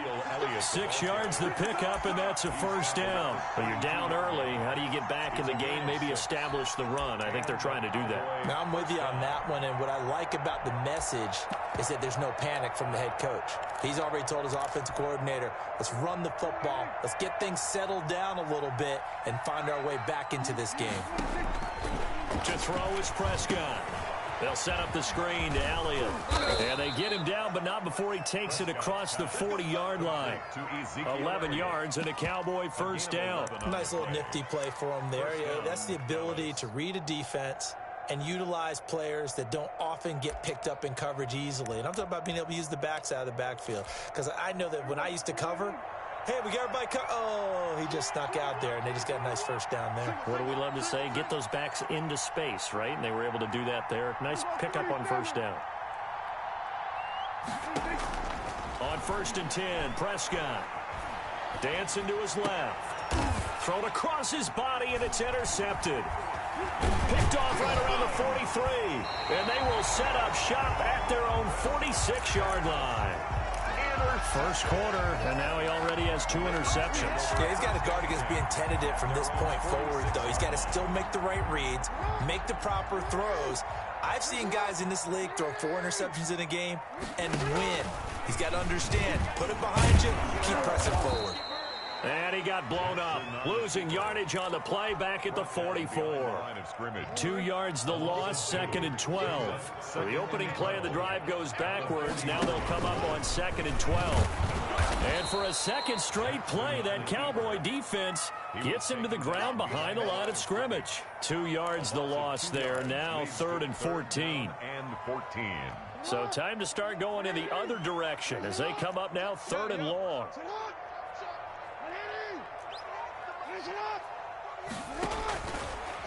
6 yards the pickup, and that's a 1st down. But you're down early. How do you get back in the game, maybe establish the run? I think they're trying to do that. Now, I'm with you on that one, and what I like about the message is that there's no panic from the head coach. He's already told his offensive coordinator, let's run the football, let's get things settled down a little bit, and find our way back into this game. To throw is Prescott. They'll set up the screen to Elliott. And they get him down, but not before he takes it across the 40-yard line. 11 yards and a Cowboy 1st down. Nice little nifty play for him there. Yeah, that's the ability to read a defense and utilize players that don't often get picked up in coverage easily. And I'm talking about being able to use the backs out of the backfield. Because I know that when I used to cover, hey, we got everybody oh, he just snuck out there, and they just got a nice 1st down there. What do we love to say? Get those backs into space, right? And they were able to do that there. Nice pickup on 1st down. On 1st and 10, Prescott. Dancing to his left. Thrown across his body, and it's intercepted. Picked off right around the 43. And they will set up shop at their own 46-yard line. First quarter, and now he already has 2 interceptions. Yeah, he's got to guard against being tentative from this point forward, though. He's got to still make the right reads, make the proper throws. I've seen guys in this league throw 4 interceptions in a game and win. He's got to understand, put it behind you, keep pressing forward. And he got blown up, losing yardage on the play back at the 44. 2 yards the loss, 2nd and 12. So the opening play of the drive goes backwards. Now they'll come up on 2nd and 12. And for a second straight play, that Cowboy defense gets him to the ground behind the line of scrimmage. 2 yards the loss there, now 3rd and 14. So time to start going in the other direction as they come up now 3rd and long.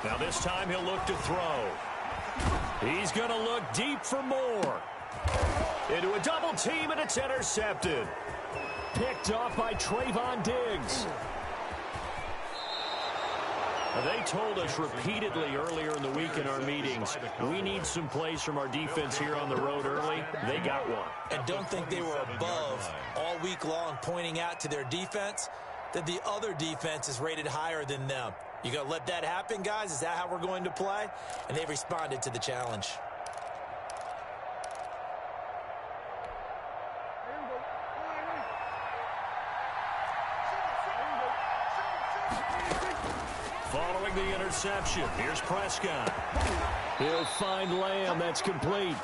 Now this time he'll look to throw. He's going to look deep for more. Into a double team, and it's intercepted. Picked off by Trayvon Diggs. They told us repeatedly earlier in the week in our meetings, we need some plays from our defense here on the road early. They got one. And don't think they were above all week long pointing out to their defense that the other defense is rated higher than them. You going to let that happen, guys? Is that how we're going to play? And they responded to the challenge. Following the interception, here's Prescott. He'll find Lamb. That's complete.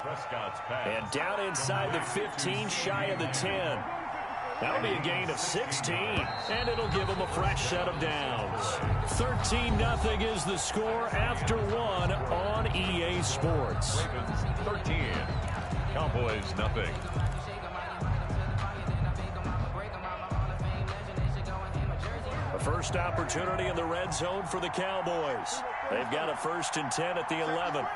And down inside the 15, shy of the 10. That'll be a gain of 16, and it'll give them a fresh set of downs. 13-0 is the score after 1 on EA Sports. Ravens 13, Cowboys nothing. A first opportunity in the red zone for the Cowboys. They've got a 1st and 10 at the 11.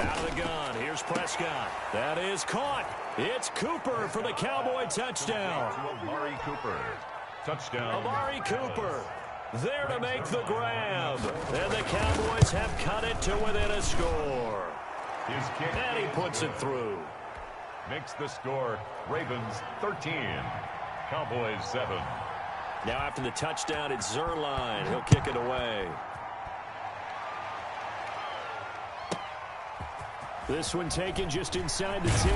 Out of the gun, here's Prescott. That is caught. It's Cooper for the Cowboy touchdown. Amari Cooper. Touchdown. Amari Cooper there to make the grab. And the Cowboys have cut it to within a score. His kick. And he puts it through. Makes the score Ravens 13, Cowboys 7. Now after the touchdown, it's Zerline. He'll kick it away. This one taken just inside the 10.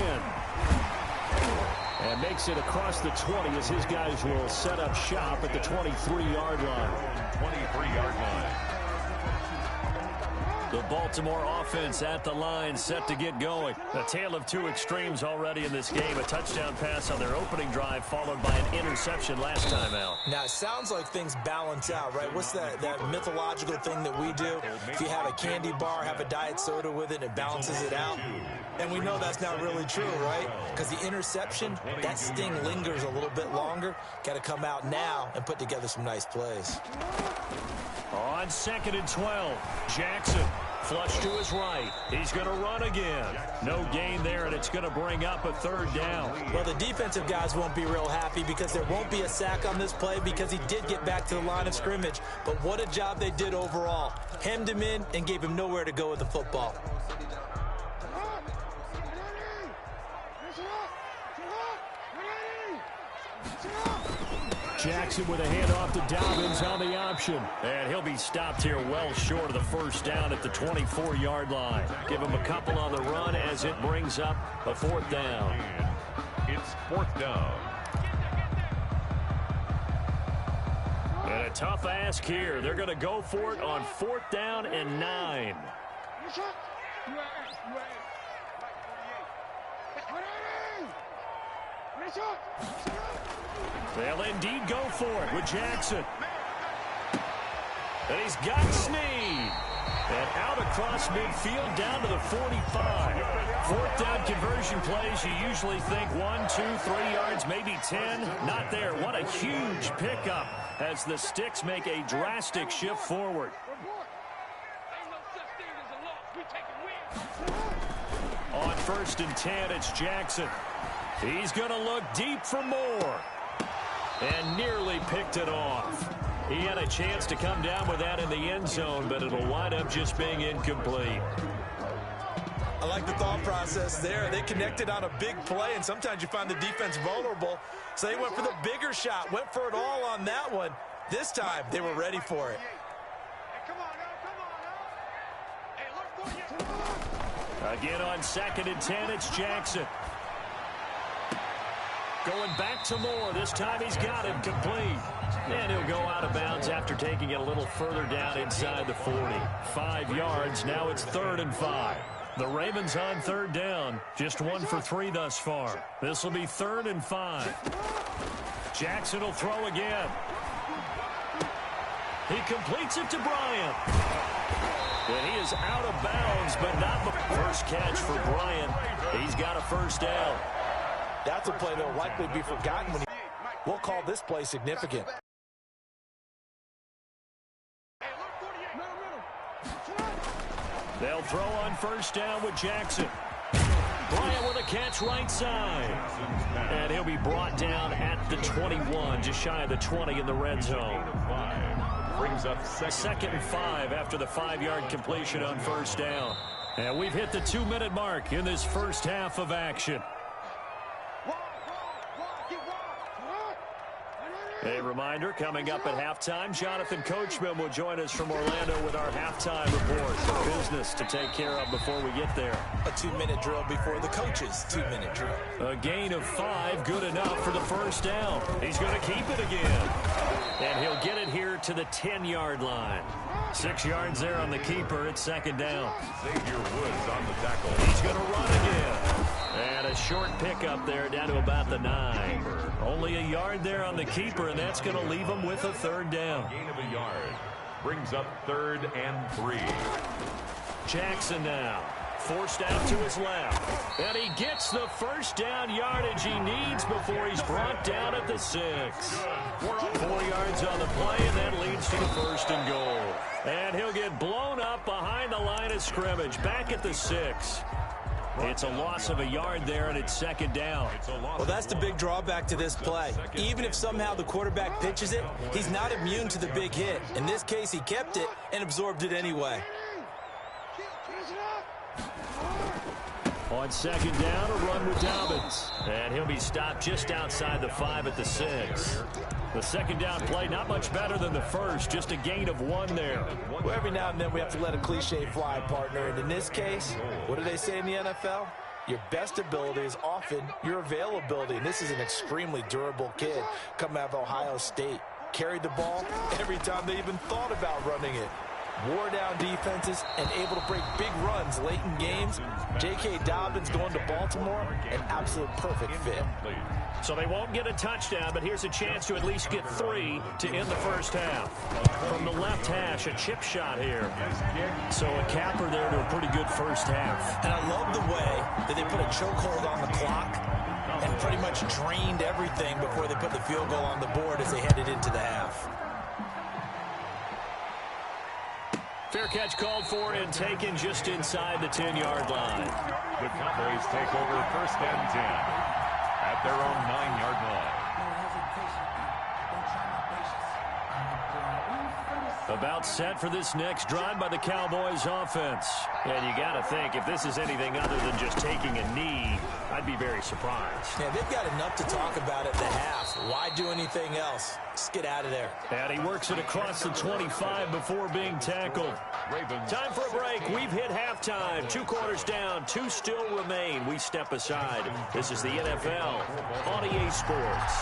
And makes it across the 20 as his guys will set up shop at the 23-yard line. 23-yard line. The Baltimore offense at the line, set to get going. A tale of 2 extremes already in this game. A touchdown pass on their opening drive, followed by an interception last time out. Now, it sounds like things balance out, right? What's that mythological thing that we do? If you have a candy bar, have a diet soda with it, it balances it out. And we know that's not really true, right? Because the interception, that sting lingers a little bit longer. Got to come out now and put together some nice plays. On 2nd and 12, Jackson flush to his right. He's going to run again. No gain there, and it's going to bring up a 3rd down. Well, the defensive guys won't be real happy because there won't be a sack on this play because he did get back to the line of scrimmage. But what a job they did overall. Hemmed him in and gave him nowhere to go with the football. Jackson with a handoff to Dobbins on the option. And he'll be stopped here well short of the 1st down at the 24-yard line. Give him a couple on the run as it brings up a 4th down. It's 4th down. And a tough ask here. They're going to go for it on 4th down and 9. They'll indeed go for it with Jackson. And he's got Snead. And out across midfield down to the 45. 4th down conversion plays, you usually think 1, 2, 3 yards, maybe 10. Not there. What a huge pickup as the Sticks make a drastic shift forward. On 1st and 10, it's Jackson. He's going to look deep for more. And nearly picked it off. He had a chance to come down with that in the end zone, but it'll wind up just being incomplete. I like the thought process there. They connected on a big play, and sometimes you find the defense vulnerable. So they went for the bigger shot, went for it all on that one. This time, they were ready for it. Again on 2nd and 10, it's Jackson. Going back to Moore. This time he's got it complete. And he'll go out of bounds after taking it a little further down inside the 40. 5 yards. Now it's 3rd and 5. The Ravens on 3rd down. Just 1 for 3 thus far. This will be 3rd and 5. Jackson will throw again. He completes it to Bryant. And he is out of bounds, but not the first catch for Bryant. He's got a first down. That's a play that will likely be forgotten when we'll call this play significant. They'll throw on 1st down with Jackson. Bryant with a catch right side. And he'll be brought down at the 21, just shy of the 20 in the red zone. Brings up 2nd and 5 after the 5-yard completion on 1st down. And we've hit the 2-minute mark in this first half of action. A reminder, coming up at halftime, Jonathan Coachman will join us from Orlando with our halftime report. Some business to take care of before we get there. A 2-minute drill before the coach's 2-minute drill. A gain of 5, good enough for the first down. He's going to keep it again. And he'll get it here to the 10-yard line. 6 yards there on the keeper. It's 2nd down. Xavier Woods on the tackle. He's going to run again. And a short pickup there down to about the 9. Only a yard there on the keeper, and that's going to leave him with a 3rd down. Gain of a yard. Brings up 3rd and 3. Jackson now. Forced out to his left. And he gets the first down yardage he needs before he's brought down at the 6. 4 yards on the play, and that leads to the 1st and goal. And he'll get blown up behind the line of scrimmage, back at the 6. It's a loss of a yard there, and it's 2nd down. Well, that's the big drawback to this play. Even if somehow the quarterback pitches it, he's not immune to the big hit. In this case, he kept it and absorbed it anyway. On 2nd down, a run with Dobbins. And he'll be stopped just outside the 5 at the 6. The 2nd down play, not much better than the first, just a gain of 1 there. Well, every now and then we have to let a cliche fly, partner. And in this case, what do they say in the NFL? Your best ability is often your availability. And this is an extremely durable kid coming out of Ohio State. Carried the ball every time they even thought about running it. Wore down defenses and able to break big runs late in games. J.K. Dobbins going to Baltimore, an absolute perfect fit. So they won't get a touchdown, but here's a chance to at least get 3 to end the first half. From the left hash, a chip shot here. So a capper there to a pretty good first half. And I love the way that they put a chokehold on the clock and pretty much drained everything before they put the field goal on the board as they headed into the half. Fair catch called for and taken just inside the 10-yard line. The Cowboys take over 1st and 10 at their own 9-yard line. About set for this next drive by the Cowboys offense. And you got to think, if this is anything other than just taking a knee, I'd be very surprised. Yeah, they've got enough to talk about at the half. Why do anything else? Just get out of there. And he works it across the 25 before being tackled. Time for a break. We've hit halftime. 2 quarters down. 2 still remain. We step aside. This is the NFL on EA Sports.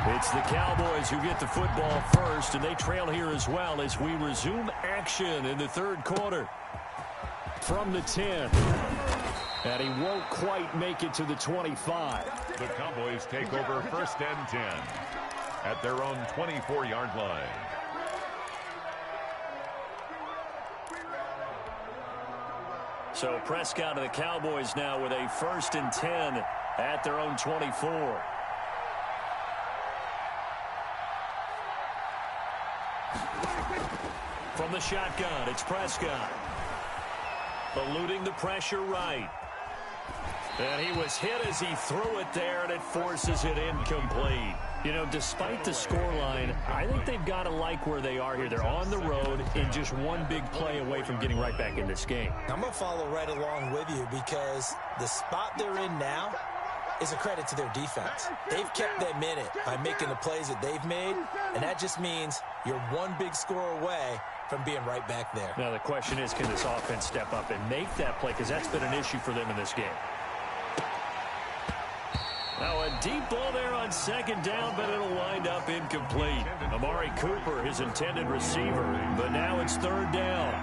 It's the Cowboys who get the football first, and they trail here as well as we resume action in the 3rd quarter. From the 10. And he won't quite make it to the 25. The Cowboys take over 1st and 10 at their own 24-yard line. So Prescott and the Cowboys now with a 1st and 10 at their own 24. From the shotgun, it's Prescott. Eluding the pressure right. And he was hit as he threw it there, and it forces it incomplete. You know, despite the scoreline, I think they've got to like where they are here. They're on the road and just one big play away from getting right back in this game. I'm going to follow right along with you because the spot they're in now is a credit to their defense. They've kept them in it by making the plays that they've made, and that just means you're one big score away from being right back there. Now, the question is, can this offense step up and make that play? Because that's been an issue for them in this game. Now, a deep ball there on second down, but it'll wind up incomplete. Amari Cooper, his intended receiver, but now it's third down.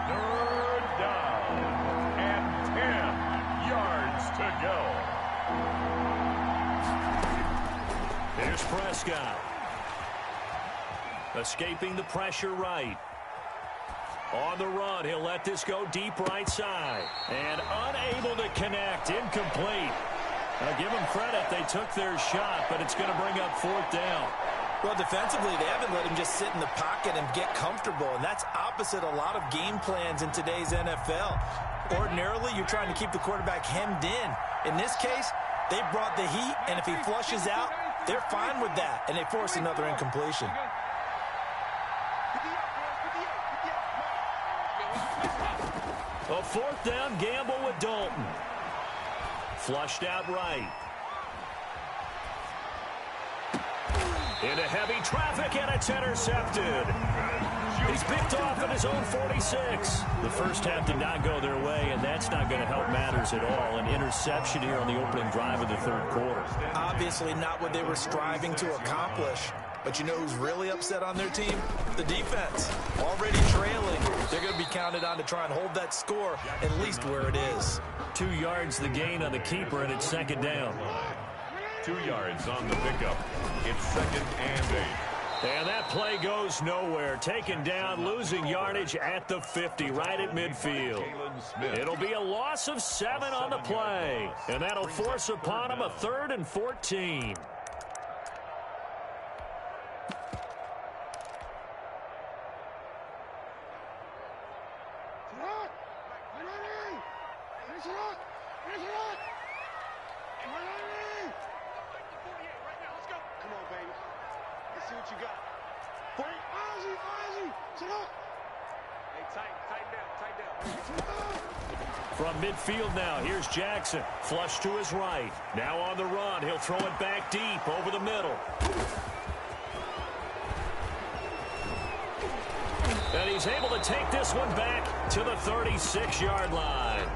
Third down and 10 yards to go. Here's Prescott. Escaping the pressure right. On the run, he'll let this go deep right side. And unable to connect, incomplete. Now, give them credit. They took their shot, but it's going to bring up fourth down. Well, defensively, they haven't let him just sit in the pocket and get comfortable, and that's opposite a lot of game plans in today's NFL. Ordinarily, you're trying to keep the quarterback hemmed in. In this case, they brought the heat, and if he flushes out, they're fine with that, and they force another incompletion. A fourth down gamble with Dalton. Flushed out right. Into heavy traffic, and it's intercepted. He's picked off at his own 46. The first half did not go their way, and that's not going to help matters at all. An interception here on the opening drive of the third quarter. Obviously not what they were striving to accomplish. But you know who's really upset on their team? The defense. Already trailing. They're going to be counted on to try and hold that score at least where it is. 2 yards the gain on the keeper, and it's second down. 2 yards on the pickup. It's second and 8. And that play goes nowhere. Taken down, losing yardage at the 50, right at midfield. It'll be a loss of 7 on the play. And that'll force upon him a 3rd and 14. From midfield now, here's Jackson. Flush to his right. Now on the run. He'll throw it back deep over the middle. And he's able to take this one back to the 36-yard line.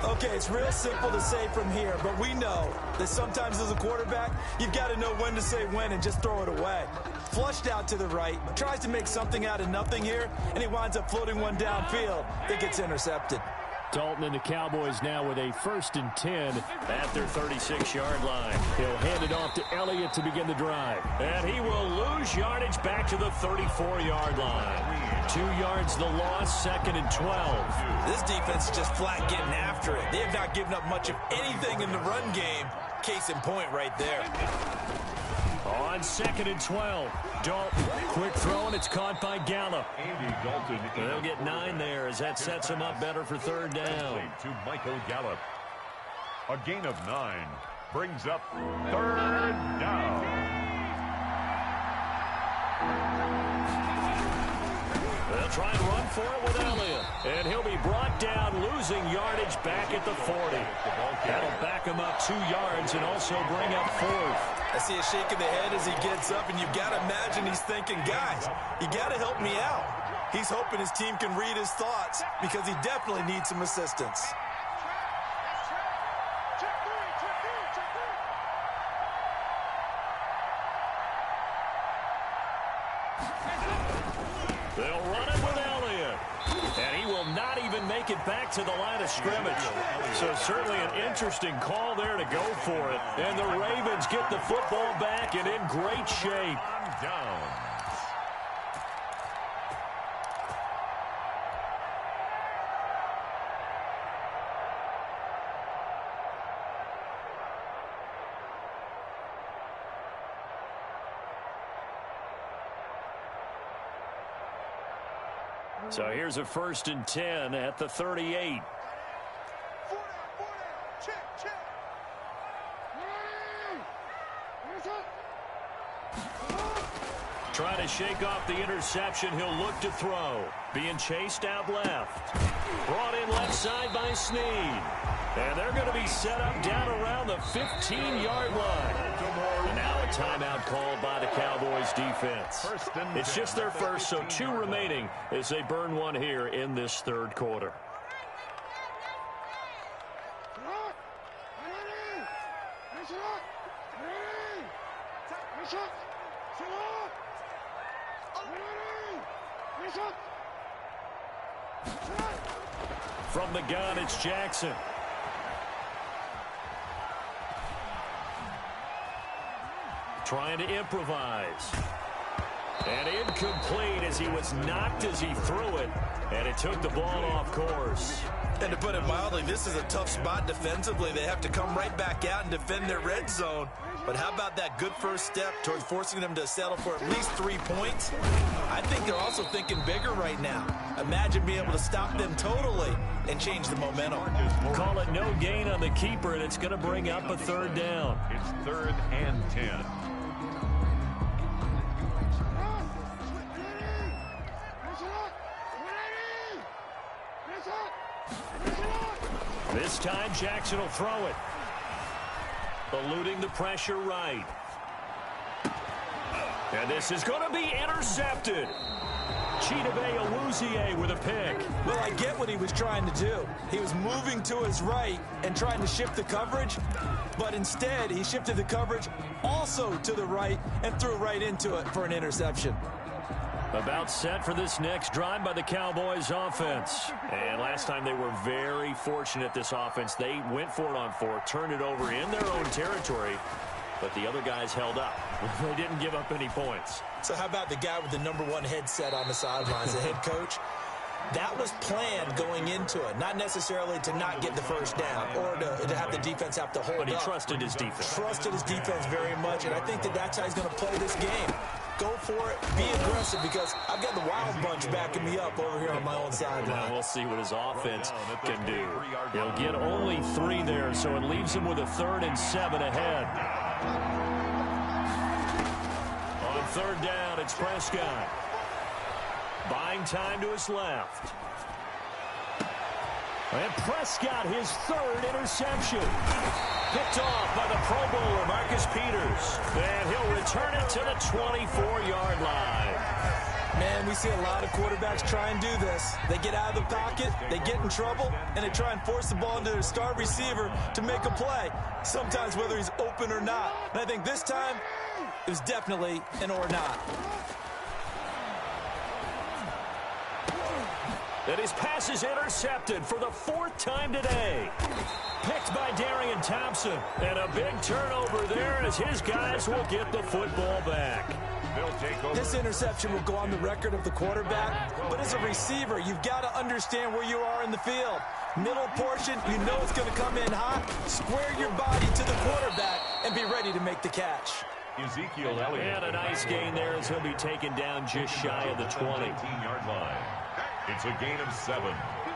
Okay, it's real simple to say from here, but we know that sometimes as a quarterback, you've got to know when to say when and just throw it away. Flushed out to the right, tries to make something out of nothing here, and he winds up floating one downfield that gets intercepted. Dalton and the Cowboys now with a 1st and 10 at their 36-yard line. He'll hand it off to Elliott to begin the drive. And he will lose yardage back to the 34-yard line. 2 yards the loss, 2nd and 12. This defense is just flat getting after it. They have not given up much of anything in the run game. Case in point right there. On 2nd and 12. Dalton, quick throw, and it's caught by Gallup. Andy Dalton. They'll get 9 there as that sets him up better for 3rd down. To Michael Gallup. A gain of 9 brings up 3rd down. They'll try and run for it with Elliott. And he'll be brought down, losing yardage back at the 40. That'll back him up 2 yards and also bring up 4th. I see a shake of the head as he gets up, and you've got to imagine he's thinking, guys, you got to help me out. He's hoping his team can read his thoughts because he definitely needs some assistance. They'll run it with Elliott. And he will not even make it back to the line of scrimmage. So certainly an interesting call there to go for it. And the Ravens get the football back and in great shape. Down. So here's a 1st and 10 at the 38. Check, check. Trying to shake off the interception. He'll look to throw. Being chased out left. Brought in left side by Snead. And they're going to be set up down around the 15-yard line. And now a timeout called by the Cowboys defense. It's just their first, so 2 remaining as they burn one here in this third quarter. From the gun, it's Jackson. Trying to improvise. And incomplete as he was knocked as he threw it. And it took the ball off course. And to put it mildly, this is a tough spot defensively. They have to come right back out and defend their red zone. But how about that good first step towards forcing them to settle for at least 3 points? I think they're also thinking bigger right now. Imagine being able to stop them totally and change the momentum. Call it no gain on the keeper, and it's going to bring up a third down. It's 3rd and 10. This time, Jackson will throw it. Eluding the pressure right. And this is going to be intercepted. Chidobe Awuzie with a pick. Well, I get what he was trying to do. He was moving to his right and trying to shift the coverage, but instead he shifted the coverage also to the right and threw right into it for an interception. About set for this next drive by the Cowboys offense. And last time they were very fortunate, this offense. They went for it on 4, turned it over in their own territory, but the other guys held up. They didn't give up any points. So how about the guy with the #1 headset on the sidelines, the head coach? That was planned going into it, not necessarily to not get the first down or to have the defense have to hold up. But he trusted his defense. Trusted his defense very much, and I think that's how he's going to play this game. Go for it, be aggressive, because I've got the wild bunch backing me up over here on my own sideline. Well, we'll see what his offense can do. He'll get only 3 there, so it leaves him with a 3rd and 7 ahead. On 3rd down, it's Prescott. Buying time to his left. And Prescott, his 3rd interception. Picked off by the Pro Bowler, Marcus Peters. And he'll return it to the 24-yard line. Man, we see a lot of quarterbacks try and do this. They get out of the pocket, they get in trouble, and they try and force the ball into their star receiver to make a play, sometimes whether he's open or not. And I think this time, it was definitely an or not. And his pass is intercepted for the 4th time today. Picked by Darian Thompson. And a big turnover there as his guys will get the football back. This interception will go on the record of the quarterback, but as a receiver, you've got to understand where you are in the field. Middle portion, you know it's going to come in hot. Square your body to the quarterback and be ready to make the catch. Ezekiel Elliott. And a nice gain there as he'll be taken down just shy of the 20. 19-yard line. It's a gain of 7.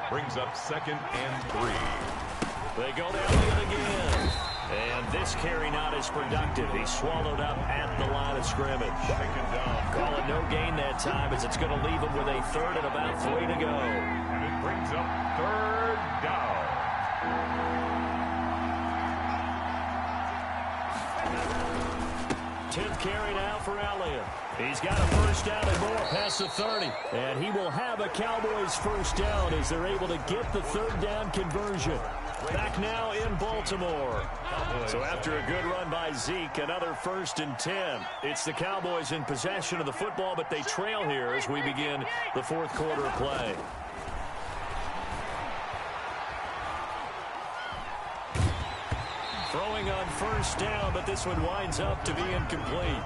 Brings up 2nd and 3. They go to Elliott again. And this carry not as productive. He's swallowed up at the line of scrimmage. Call it no gain that time as it's going to leave him with a 3rd and about 3 to go. And it brings up 3rd down. Tenth carry now for Elliott. He's got a first down and more past the 30. And he will have a Cowboys first down as they're able to get the 3rd down conversion. Back now in Baltimore. So after a good run by Zeke, another 1st and 10. It's the Cowboys in possession of the football, but they trail here as we begin the 4th quarter of play. Throwing on first down, but this one winds up to be incomplete.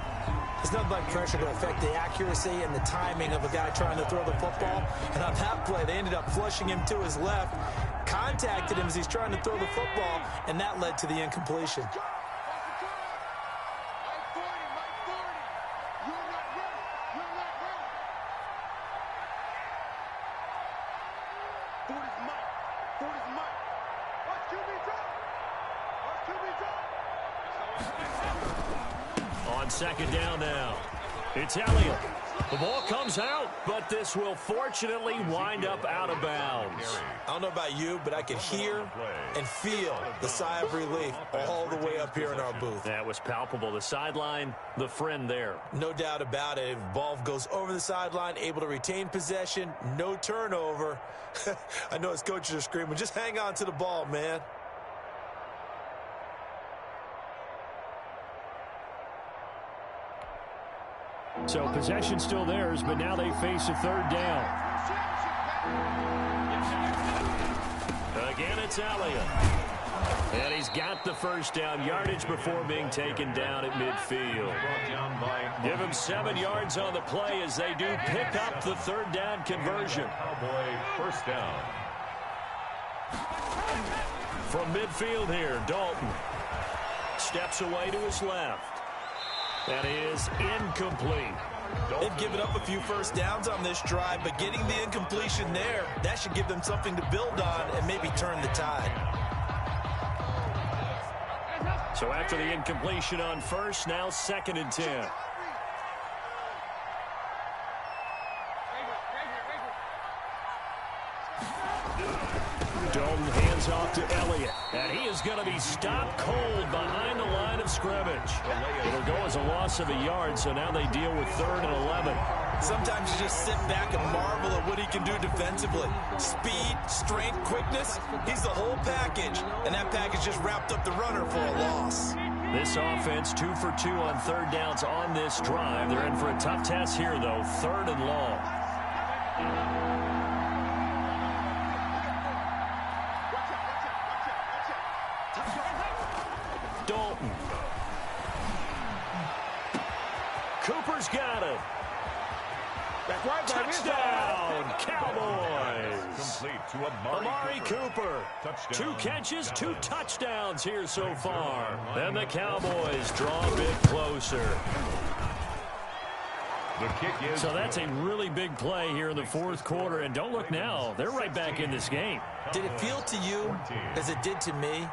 It's nothing like pressure to affect the accuracy and the timing of a guy trying to throw the football. And on that play, they ended up flushing him to his left, contacted him as he's trying to throw the football, and that led to the incompletion. On 2nd down now. It's Elliott. The ball comes out, but this will fortunately wind up out of bounds. I don't know about you, but I could hear and feel the sigh of relief all the way up here in our booth. That was palpable. The sideline, the friend there. No doubt about it. If the ball goes over the sideline, able to retain possession, no turnover. I know his coaches are screaming, just hang on to the ball, man. So possession still theirs, but now they face a third down. Again, it's Elliott. And he's got the first down yardage before being taken down at midfield. Give him 7 yards on the play as they do pick up the third down conversion. First down. From midfield here, Dalton steps away to his left. That is incomplete. They've given up a few first downs on this drive, but getting the incompletion there, that should give them something to build on and maybe turn the tide. So after the incompletion on first, now 2nd and 10. Dalton hands off to Elliott, and he is going to be stopped cold behind the line of scrimmage. It'll go as a loss of a yard, so now they deal with 3rd and 11. Sometimes you just sit back and marvel at what he can do defensively. Speed, strength, quickness, he's the whole package, and that package just wrapped up the runner for a loss. This offense 2 for 2 on third downs on this drive. They're in for a tough test here, though, 3rd and long. Dalton. Cooper's got it. Touchdown, Cowboys. Complete to Amari Cooper. 2 catches, 2 touchdowns here so far. And the Cowboys draw a bit closer. The kick is so that's a really big play here in the 4th quarter. And don't look now, they're right back in this game. Did it feel to you, as it did to me,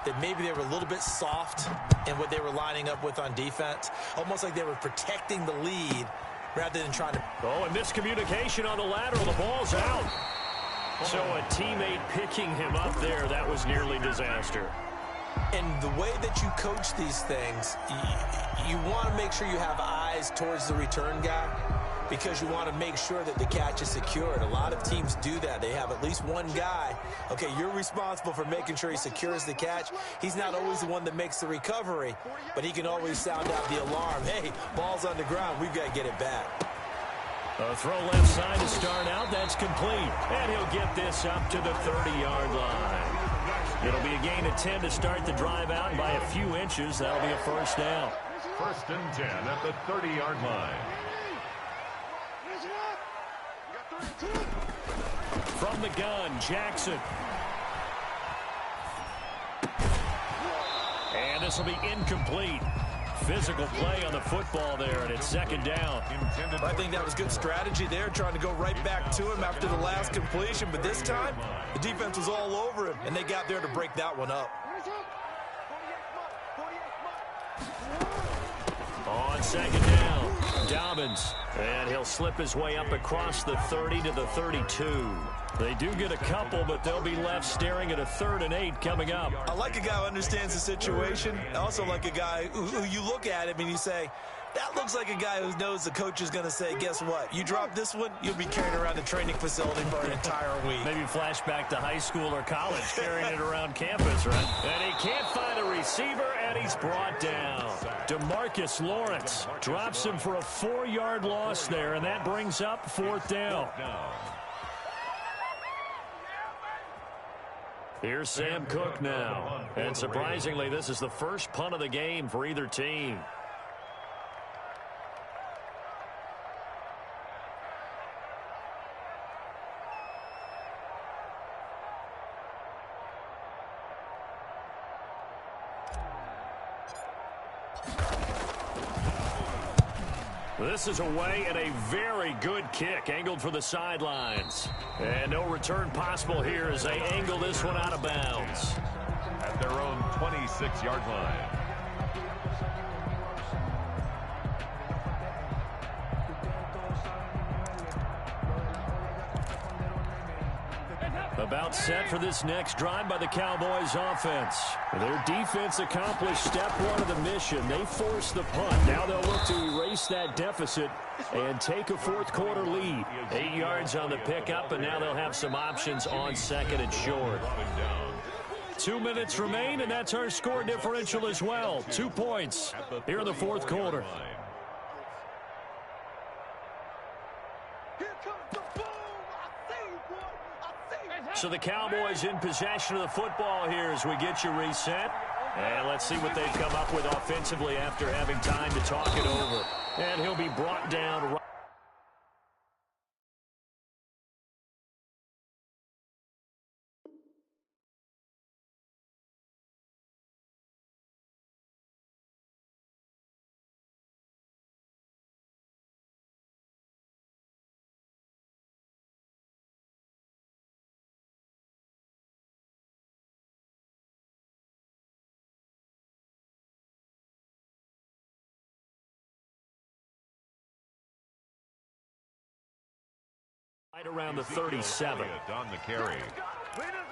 that maybe they were a little bit soft in what they were lining up with on defense? Almost like they were protecting the lead rather than trying to... Oh, and miscommunication on the lateral. The ball's out. So a teammate picking him up there, that was nearly disaster. And the way that you coach these things, you want to make sure you have eyes towards the return guy, because you want to make sure that the catch is secured. A lot of teams do that. They have at least one guy. Okay, you're responsible for making sure he secures the catch. He's not always the one that makes the recovery, but he can always sound out the alarm. Hey, ball's on the ground. We've got to get it back. A throw left side to start out. That's complete. And he'll get this up to the 30-yard line. It'll be a gain of 10 to start the drive out. By a few inches, that'll be a first down. 1st and 10 at the 30-yard line. From the gun, Jackson. And this will be incomplete. Physical play on the football there, and it's 2nd down. I think that was good strategy there, trying to go right back to him after the last completion. But this time, the defense was all over him, and they got there to break that one up. On 2nd down, Dobbins. And he'll slip his way up across the 30 to the 32. They do get a couple, but they'll be left staring at a 3rd and 8 coming up. I like a guy who understands the situation. I also like a guy who you look at him and you say, that looks like a guy who knows the coach is going to say, guess what? You drop this one, you'll be carrying around the training facility for an entire week. Maybe flashback to high school or college, carrying it around campus, right? And he can't find a receiver, and he's brought down. DeMarcus Lawrence drops him for a 4-yard loss there, and that brings up 4th down. Here's Sam Cook now. And surprisingly, this is the first punt of the game for either team. This is away and a very good kick, angled for the sidelines. And no return possible here as they angle this one out of bounds. At their own 26-yard line. About set for this next drive by the Cowboys offense. Their defense accomplished step one of the mission. They forced the punt. Now they'll look to erase that deficit and take a fourth quarter lead. 8 yards on the pickup, and now they'll have some options on second and short. 2 minutes remain, and that's our score differential as well. 2 points here in the fourth quarter. So the Cowboys in possession of the football here as we get you reset. And let's see what they come up with offensively after having time to talk it over. And he'll be brought down right. Right around the 37. On the carry.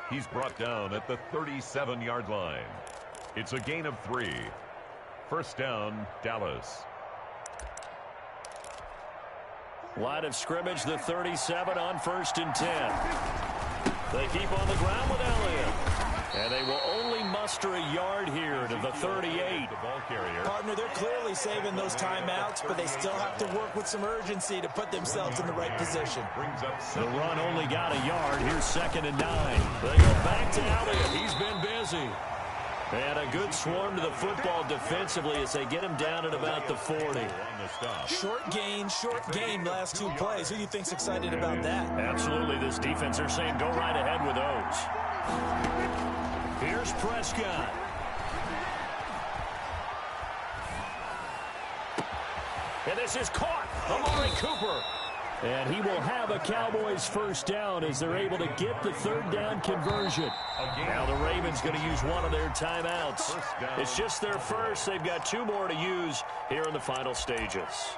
He's brought down at the 37-yard line. It's a gain of 3. First down, Dallas. Line of scrimmage, the 37 on 1st and 10. They keep on the ground with Elliott. And they will only muster a yard here to the 38. The ball carrier. Partner, they're clearly saving those timeouts, but they still have to work with some urgency to put themselves in the right position. The run only got a yard. Here's 2nd and 9. They go back to Elliott. He's been busy. And a good swarm to the football defensively as they get him down at about the 40. Short gain last 2 plays. Who do you think's excited about that? Absolutely. This defense, they're saying go right ahead with those. Here's Prescott. And this is caught. Amari Cooper. And he will have a Cowboys first down as they're able to get the 3rd down conversion. Now the Ravens going to use one of their timeouts. It's just their first. They've got 2 more to use here in the final stages.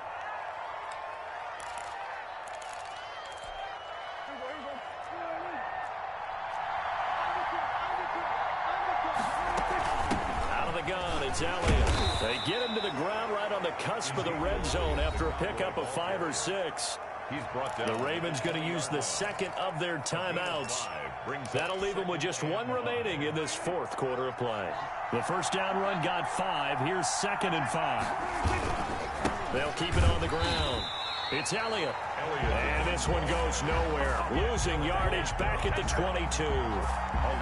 Out of the gun, it's Elliott. They get him to the ground right on the cusp of the red zone after a pickup of 5 or 6. He's brought down. The Ravens going to use the 2nd of their timeouts. That'll leave them with just 1 remaining in this 4th quarter of play. The first down run got 5. Here's 2nd and 5. They'll keep it on the ground. It's Elliott. And this one goes nowhere. Losing yardage back at the 22.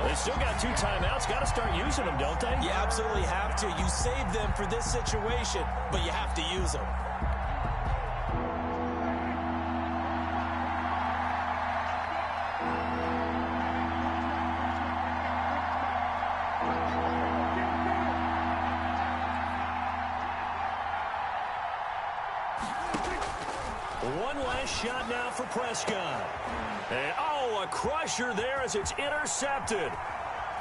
They still got 2 timeouts. Got to start using them, don't they? You absolutely have to. You save them for this situation, but you have to use them. One last shot now for Prescott. And, a crusher there as it's intercepted.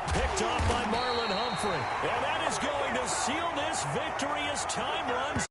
Picked off by Marlon Humphrey. And that is going to seal this victory as time runs